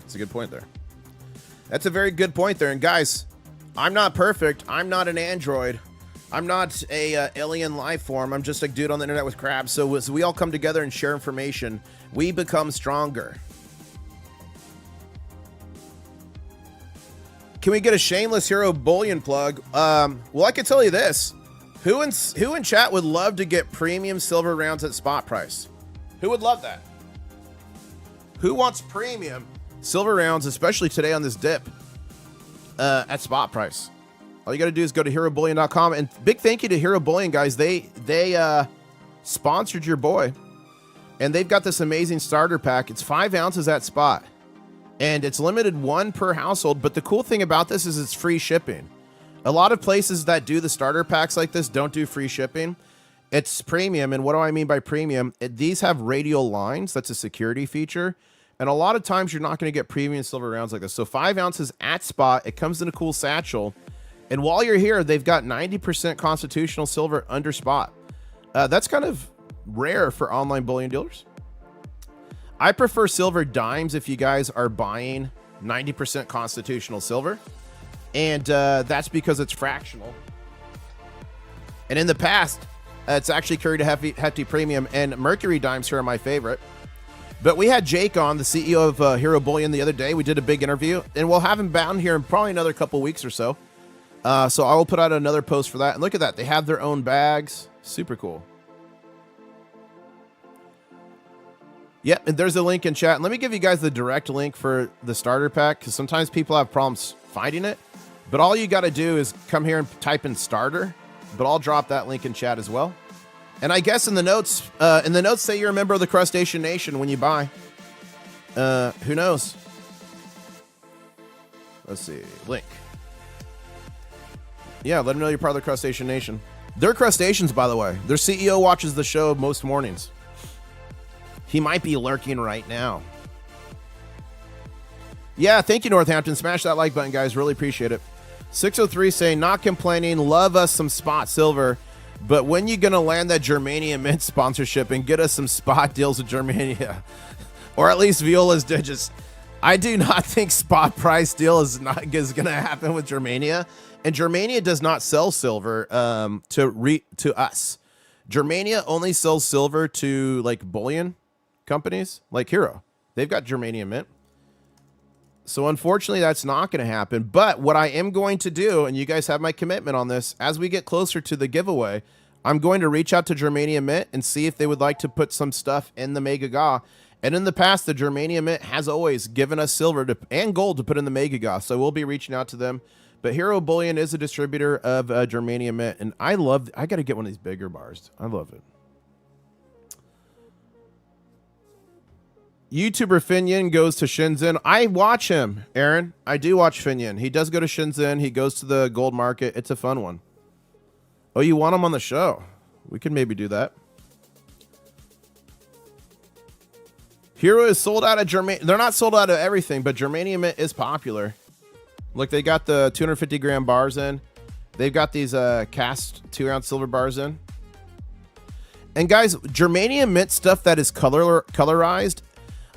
That's a good point there. That's a very good point there. And guys, I'm not perfect. I'm not an android. I'm not a alien life form. I'm just a dude on the internet with crabs. So as we all come together and share information, we become stronger. Can we get a shameless hero bullion plug? Well, I can tell you this. Who in chat would love to get premium silver rounds at spot price? Who would love that? Who wants premium silver rounds, especially today on this dip, at spot price? All you got to do is go to herobullion.com. And big thank you to Hero Bullion, guys. They sponsored your boy. And they've got this amazing starter pack. It's 5 ounces at spot. And it's limited 1 per household. But the cool thing about this is it's free shipping. A lot of places that do the starter packs like this don't do free shipping. It's premium. And what do I mean by premium? These have radial lines. That's a security feature. And a lot of times you're not going to get premium silver rounds like this. So 5 ounces at spot. It comes in a cool satchel. And while you're here, they've got 90% constitutional silver under spot. That's kind of rare for online bullion dealers. I prefer silver dimes if you guys are buying 90% constitutional silver. And that's because it's fractional. And in the past, it's actually carried a hefty premium. And Mercury dimes here are my favorite. But we had Jake on, the CEO of Hero Bullion, the other day. We did a big interview. And we'll have him bound here in probably another couple weeks or so. So I will put out another post for that. And look at that. They have their own bags. Super cool. Yep, and there's a link in chat. And let me give you guys the direct link for the starter pack, because sometimes people have problems finding it. But all you got to do is come here and type in starter. But I'll drop that link in chat as well. And I guess in the notes say you're a member of the Crustacean Nation when you buy. Who knows? Let's see. Link. Yeah, let them know you're part of the Crustacean Nation. They're crustaceans, by the way. Their CEO watches the show most mornings. He might be lurking right now. Yeah, thank you, Northampton. Smash that like button, guys. Really appreciate it. 603 saying, not complaining. Love us some spot silver. But when you going to land that Germania Mint sponsorship and get us some spot deals with Germania? Or at least Viola's digits. I do not think spot price deal is going to happen with Germania. And Germania does not sell silver to us. Germania only sells silver to like bullion companies like Hero. They've got Germania Mint. So unfortunately, that's not going to happen. But what I am going to do, and you guys have my commitment on this, as we get closer to the giveaway, I'm going to reach out to Germania Mint and see if they would like to put some stuff in the Mega Ga. And in the past, the Germania Mint has always given us silver and gold to put in the Mega Ga. So we'll be reaching out to them. But Hero Bullion is a distributor of Germania Mint. And I got to get one of these bigger bars. I love it. YouTuber Finyan goes to Shenzhen. I watch him, Aaron. I do watch Finyan. He does go to Shenzhen. He goes to the gold market. It's a fun one. Oh, you want him on the show? We could maybe do that. Hero is sold out of Germania. They're not sold out of everything, but Germania Mint is popular. Look, they got the 250 gram bars in. They've got these cast 2-ounce silver bars in. And guys, Germania Mint stuff that is colorized.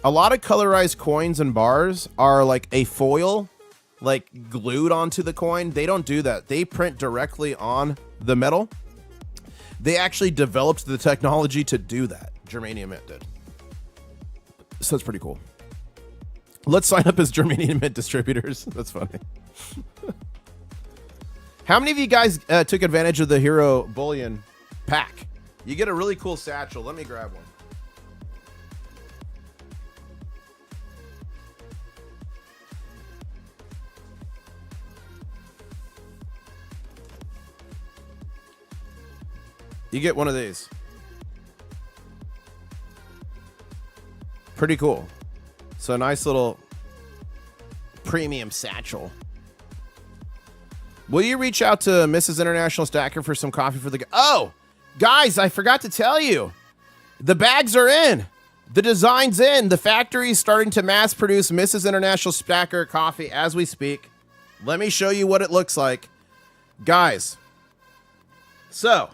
A lot of colorized coins and bars are like a foil, like glued onto the coin. They don't do that. They print directly on the metal. They actually developed the technology to do that. Germania Mint did. So it's pretty cool. Let's sign up as Germania Mint distributors. That's funny. How many of you guys took advantage of the Hero Bullion pack? You get a really cool satchel. Let me grab one. You get one of these. Pretty cool. So nice little premium satchel. Will you reach out to Mrs. International Stacker for some coffee for the... Oh, guys, I forgot to tell you. The bags are in. The design's in. The factory's starting to mass produce Mrs. International Stacker coffee as we speak. Let me show you what it looks like. Guys, so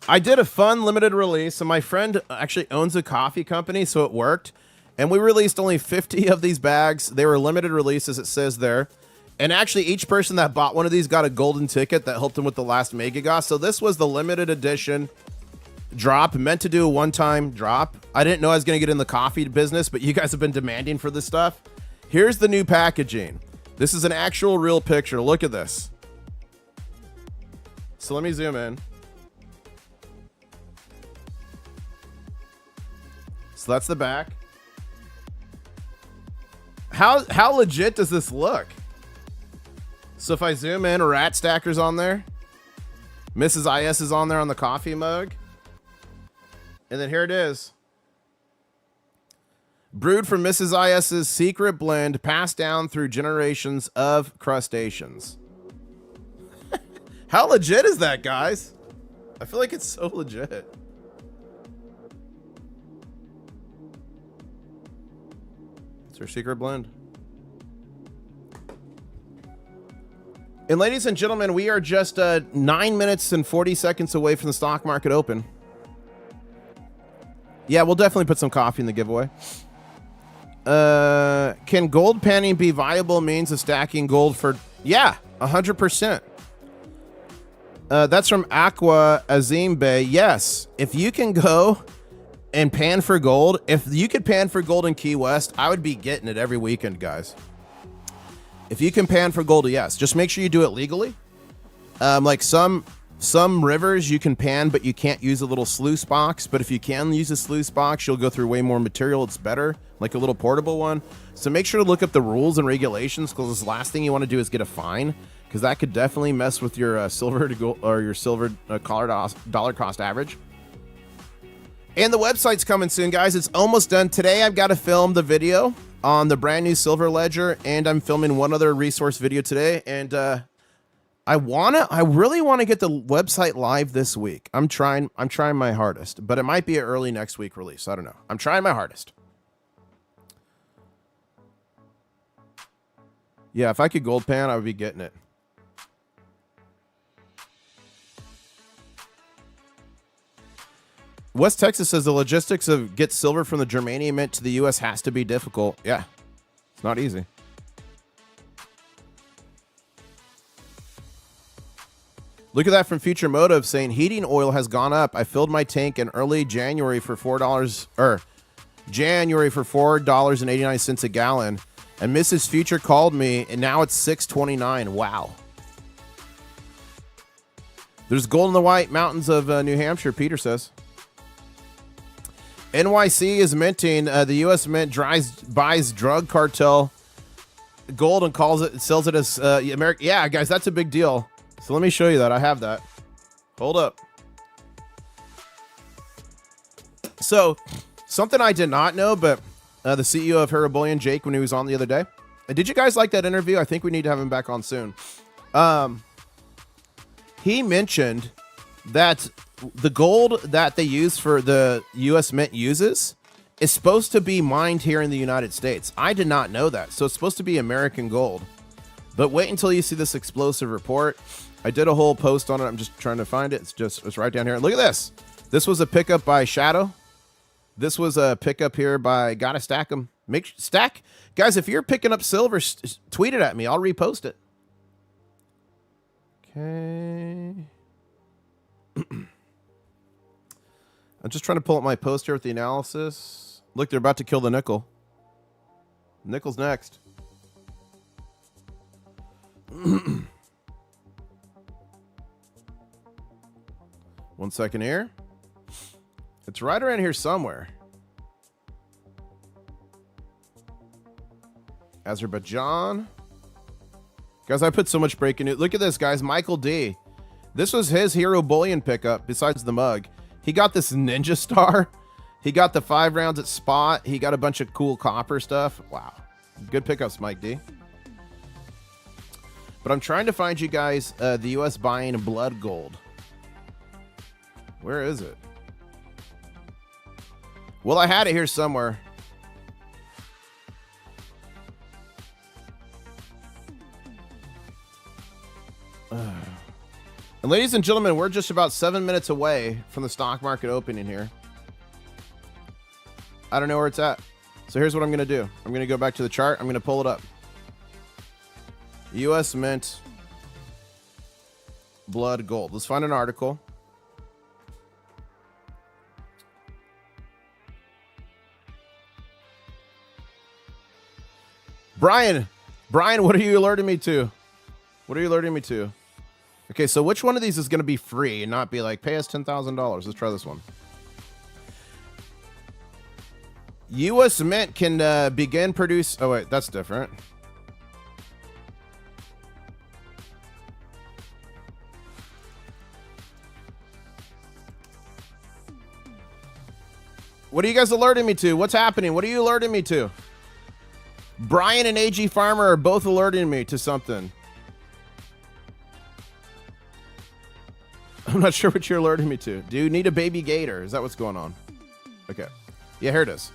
I did a fun limited release, and my friend actually owns a coffee company, so it worked. And we released only 50 of these bags. They were limited releases, it says there. And actually, each person that bought one of these got a golden ticket that helped them with the last Mega Ga. So this was the limited edition drop, meant to do a one-time drop. I didn't know I was going to get in the coffee business, but you guys have been demanding for this stuff. Here's the new packaging. This is an actual real picture. Look at this. So let me zoom in. So that's the back. How legit does this look? So if I zoom in, Rat Stacker's on there. Mrs. IS is on there on the coffee mug. And then here it is. Brewed from Mrs. IS's secret blend, passed down through generations of crustaceans. How legit is that, guys? I feel like it's so legit. It's our secret blend. And ladies and gentlemen, we are just 9 minutes and 40 seconds away from the stock market open. Yeah, we'll definitely put some coffee in the giveaway. Can gold panning be viable means of stacking gold for... Yeah, 100%. That's from Aqua Azim Bay. Yes, if you can go and pan for gold, if you could pan for gold in Key West, I would be getting it every weekend, guys. If you can pan for gold, yes. Just make sure you do it legally. Like some rivers you can pan, but you can't use a little sluice box. But if you can use a sluice box, you'll go through way more material. It's better, like a little portable one. So make sure to look up the rules and regulations, because the last thing you want to do is get a fine, because that could definitely mess with your silver to gold or your silver dollar cost average. And the website's coming soon, guys. It's almost done. Today, I've got to film the video on the brand new silver ledger, and I'm filming one other resource video today. And I really want to get the website live this week. I'm trying my hardest, but it might be an early next week release. I don't know. I'm trying my hardest. Yeah, if I could gold pan, I would be getting it. West Texas says the logistics of get silver from the germanium mint to the U.S. has to be difficult. Yeah, it's not easy. Look at that from Future Motive saying heating oil has gone up. I filled my tank in early January for $4.89 a gallon, and Mrs. Future called me, and now it's $6.29. Wow. There's gold in the White Mountains of New Hampshire, Peter says. NYC is minting. The U.S. Mint buys drug cartel gold and sells it as American. Yeah, guys, that's a big deal. So let me show you that. I have that. Hold up. So something I did not know, but the CEO of Arabian, Jake, when he was on the other day. Did you guys like that interview? I think we need to have him back on soon. He mentioned that the gold that they use for the U.S. Mint uses is supposed to be mined here in the United States. I did not know that. So it's supposed to be American gold. But wait until you see this explosive report. I did a whole post on it. I'm just trying to find it. It's right down here. Look at this. This was a pickup by Shadow. This was a pickup here by Gotta Stack 'em. Stack. Guys, if you're picking up silver, tweet it at me. I'll repost it. Okay. I'm just trying to pull up my post here with the analysis. Look, they're about to kill the nickel. Nickel's next. One second here. It's right around here somewhere. Azerbaijan. Guys, I put so much breaking news. Look at this, guys. Michael D. This was his hero bullion pickup besides the mug. He got this ninja star. He got the 5 rounds at spot. He got a bunch of cool copper stuff. Wow. Good pickups, Mike D. But I'm trying to find you guys the U.S. buying blood gold. Where is it? Well, I had it here somewhere. And ladies and gentlemen, we're just about 7 minutes away from the stock market opening here. I don't know where it's at. So here's what I'm going to do. I'm going to go back to the chart. I'm going to pull it up. U.S. Mint blood gold. Let's find an article. Brian, what are you alerting me to? What are you alerting me to? Okay, so which one of these is going to be free and not be like, pay us $10,000? Let's try this one. U.S. Mint can begin produce... Oh, wait, that's different. What are you guys alerting me to? What's happening? What are you alerting me to? Brian and AG Farmer are both alerting me to something. I'm not sure what you're alerting me to. Do you need a baby gator? Is that what's going on? Okay. Yeah, here it is.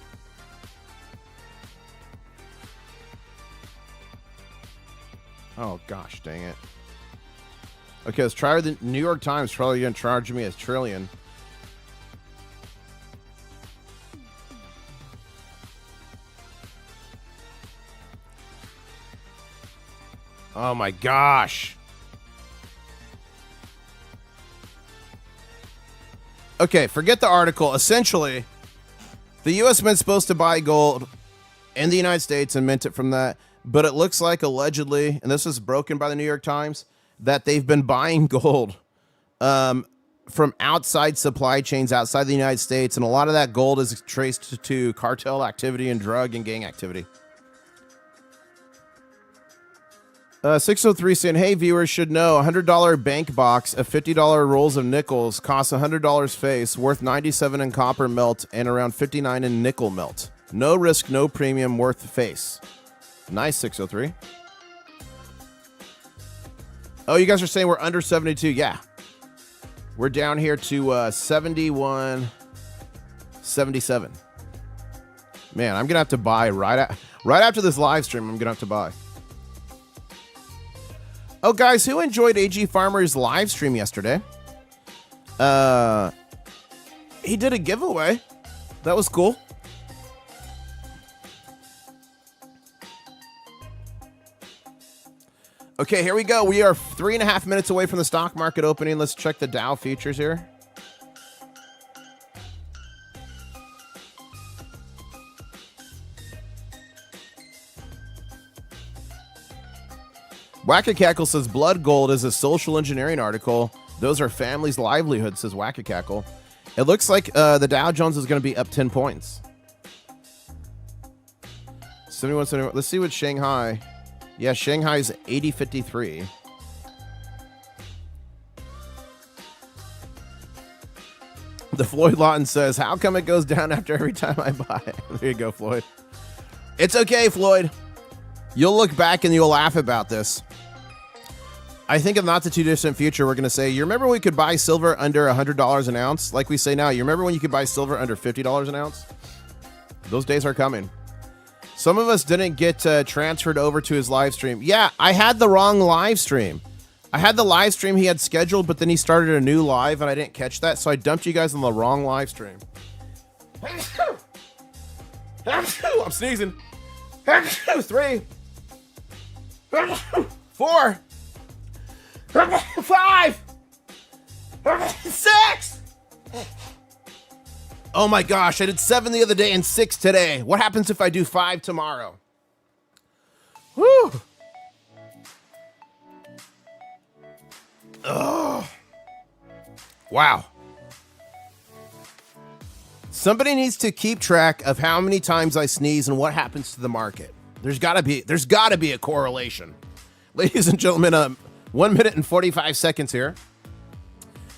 Oh, gosh, dang it. Okay, let's try the New York Times. Probably going to charge me a trillion. Oh, my gosh. Okay, forget the article. Essentially, the U.S. Mint's supposed to buy gold in the United States and mint it from that. But it looks like allegedly, and this was broken by the New York Times, that they've been buying gold from outside supply chains outside the United States. And a lot of that gold is traced to cartel activity and drug and gang activity. 603 saying, hey, viewers should know $100 bank box of $50 rolls of nickels costs $100 face, worth 97 in copper melt and around 59 in nickel melt. No risk, no premium, worth face. Nice, 603. Oh, you guys are saying we're under 72. Yeah. We're down here to 71, 77. Man, I'm going to have to buy right after this live stream. I'm going to have to buy. Oh, guys, who enjoyed AG Farmer's live stream yesterday? He did a giveaway. That was cool. Okay, here we go. We are 3.5 minutes away from the stock market opening. Let's check the Dow futures here. Wackacackle says blood gold is a social engineering article. Those are families' livelihoods, says Wackacackle. It looks like the Dow Jones is going to be up 10 points. 71, 71. Let's see what Shanghai. Yeah, Shanghai's 80.53. The Floyd Lawton says, how come it goes down after every time I buy it? There you go, Floyd. It's okay, Floyd. You'll look back and you'll laugh about this. I think in not the too distant future, we're going to say, you remember when we could buy silver under $100 an ounce? Like we say now, you remember when you could buy silver under $50 an ounce? Those days are coming. Some of us didn't get transferred over to his live stream. Yeah, I had the wrong live stream. I had the live stream he had scheduled, but then he started a new live and I didn't catch that. So I dumped you guys on the wrong live stream. I'm sneezing. 3, 4, 5, 6. Oh my gosh, I did 7 the other day and 6 today. What happens if I do 5 tomorrow? Whew. Oh. Wow. Somebody needs to keep track of how many times I sneeze and what happens to the market. There's gotta be a correlation. Ladies and gentlemen, 1 minute and 45 seconds here.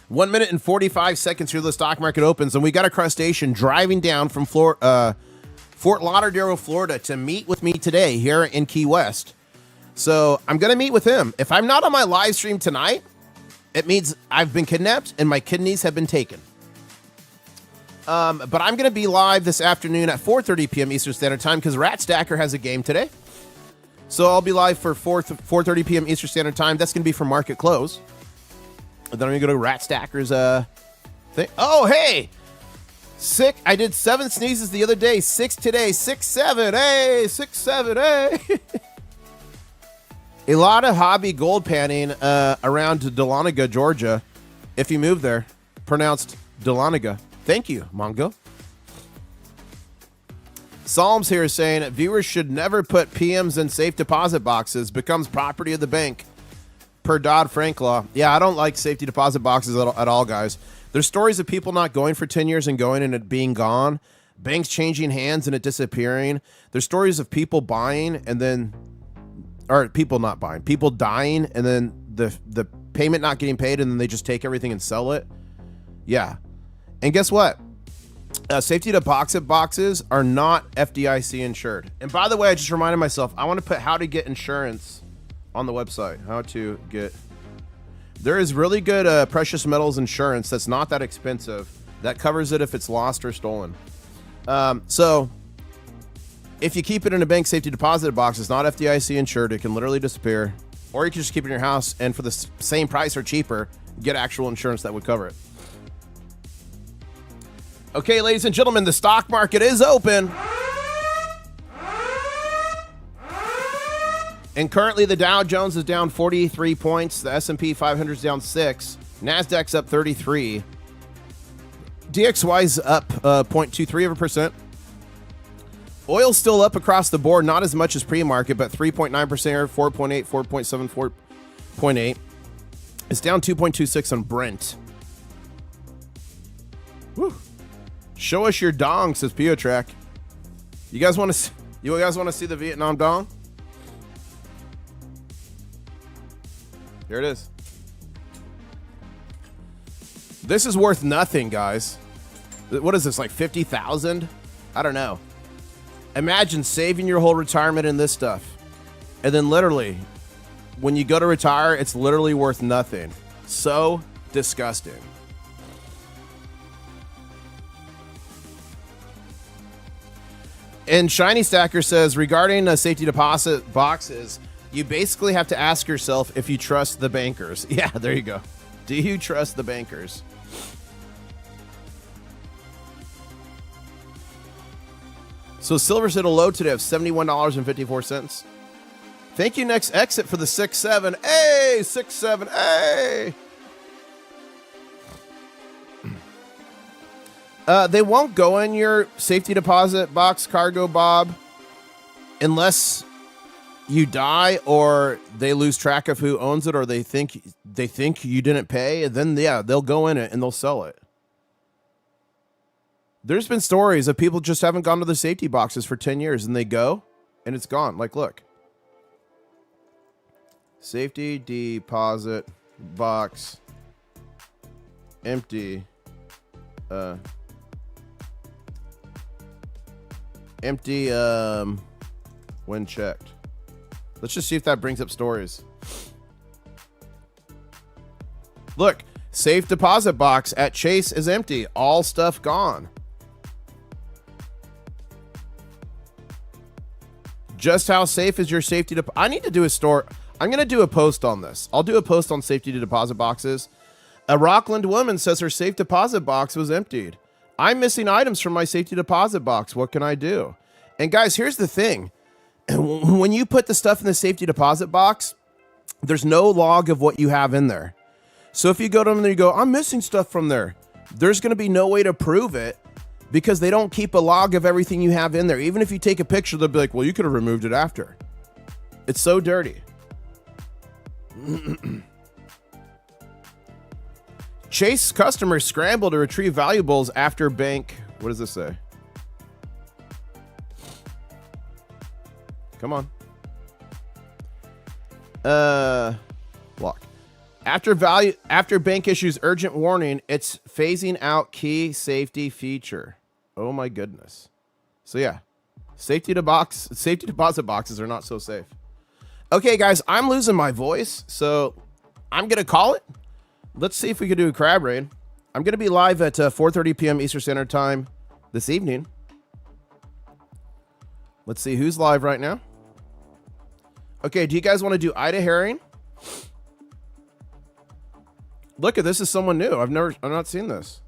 1 minute and 45 seconds here. The stock market opens, and we got a crustacean driving down from Fort Lauderdale, Florida, to meet with me today here in Key West. So I'm gonna meet with him. If I'm not on my live stream tonight, it means I've been kidnapped and my kidneys have been taken. But I'm going to be live this afternoon at 4:30 p.m. Eastern Standard Time because Rat Stacker has a game today. So I'll be live for 4:30 p.m. Eastern Standard Time. That's going to be for market close. And then I'm going to go to Rat Stacker's thing. Oh, hey! Sick. I did 7 sneezes the other day. 6 today. 6, 7. Hey! 6, 7. Hey! A lot of hobby gold panning around Dahlonega, Georgia. If you move there, pronounced Dahlonega. Thank you, Mongo. Psalms here is saying viewers should never put PMs in safe deposit boxes. Becomes property of the bank. Per Dodd-Frank law. Yeah, I don't like safety deposit boxes at all, guys. There's stories of people not going for 10 years and going and it being gone. Banks changing hands and it disappearing. There's stories of people buying and then... Or people not buying. People dying and then the payment not getting paid and then they just take everything and sell it. Yeah. And guess what? Safety deposit boxes are not FDIC insured. And by the way, I just reminded myself, I want to put how to get insurance on the website. How to get... There is really good precious metals insurance that's not that expensive. That covers it if it's lost or stolen. So if you keep it in a bank safety deposit box, it's not FDIC insured. It can literally disappear. Or you can just keep it in your house and for the same price or cheaper, get actual insurance that would cover it. Okay, ladies and gentlemen, the stock market is open. And currently the Dow Jones is down 43 points. The S&P 500 is down 6. NASDAQ's up 33. DXY's up 0.23%. Oil's still up across the board, not as much as pre-market, but 3.9%, 4.8, 4.7, 4.8. It's down 2.26 on Brent. Whew. Show us your dong, says Piotrack. You guys want to see the Vietnam dong? Here it is. This is worth nothing, guys. What is this, like 50,000? I don't know. Imagine saving your whole retirement in this stuff. And then literally, when you go to retire, it's literally worth nothing. So disgusting. And Shiny Stacker says, regarding safety deposit boxes, you basically have to ask yourself if you trust the bankers. Yeah, there you go. Do you trust the bankers? So silver's hit a low today of $71.54. Thank you, Next Exit, for the 6-7. Hey, 6-7. Hey. They won't go in your safety deposit box, Cargo Bob, unless you die or they lose track of who owns it, or they think you didn't pay. And then yeah, they'll go in it and they'll sell it. There's been stories of people just haven't gone to the safety boxes for 10 years and they go and it's gone. Like, look. Safety deposit box empty. Empty when checked. Let's just see if that brings up stories. Look, safe deposit box at Chase is empty. All stuff gone. Just how safe is your safety deposit? I need to do a store. I'm going to do a post on this. I'll do a post on safety deposit boxes. A Rockland woman says her safe deposit box was emptied. I'm missing items from my safety deposit box. What can I do? And guys, here's the thing. When you put the stuff in the safety deposit box, there's no log of what you have in there. So if you go to them and you go, I'm missing stuff from there, there's going to be no way to prove it because they don't keep a log of everything you have in there. Even if you take a picture, they'll be like, well, you could have removed it after. It's so dirty. Chase customers scramble to retrieve valuables after bank. What does this say? Come on. Block. After bank issues urgent warning, it's phasing out key safety feature. Oh my goodness. So yeah, safety deposit boxes are not so safe. Okay, guys, I'm losing my voice, so I'm gonna call it. Let's see if we can do a crab raid. I'm gonna be live at 4:30 p.m. Eastern Standard Time this evening. Let's see who's live right now. Okay, do you guys want to do Ida Herring? Look at this, is someone new. I've not seen this.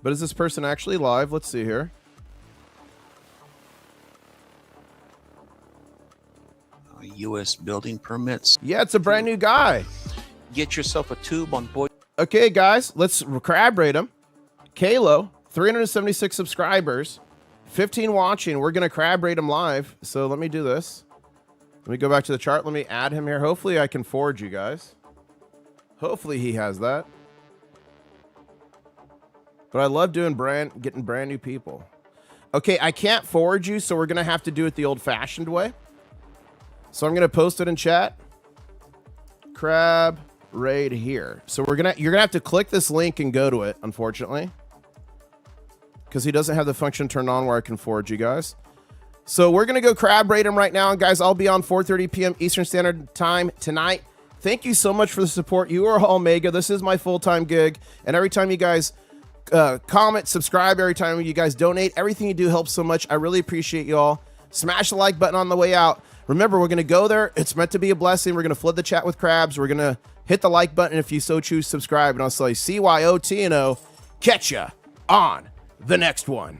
But is this person actually live? Let's see here. U.S. building permits. Yeah, it's a brand new guy. Get yourself a tube on board. Okay, guys, let's crab rate him. Kalo, 376 subscribers, 15 watching. We're going to crab rate him live. So let me do this. Let me go back to the chart. Let me add him here. Hopefully I can forward you guys. Hopefully he has that. But I love doing getting brand new people. Okay, I can't forward you, so we're going to have to do it the old-fashioned way. So I'm going to post it in chat. Crab raid here. So you're going to have to click this link and go to it, unfortunately. Because he doesn't have the function turned on where I can forward you guys. So we're going to go crab raid him right now. And guys, I'll be on 4:30 p.m. Eastern Standard Time tonight. Thank you so much for the support. You are all mega. This is my full-time gig. And every time you guys comment, subscribe, every time you guys donate, everything you do helps so much. I really appreciate you all. Smash the like button on the way out. Remember, we're going to go there. It's meant to be a blessing. We're going to flood the chat with crabs. We're going to hit the like button. If you so choose, subscribe. And I'll say CYOTNO. Catch ya on the next one.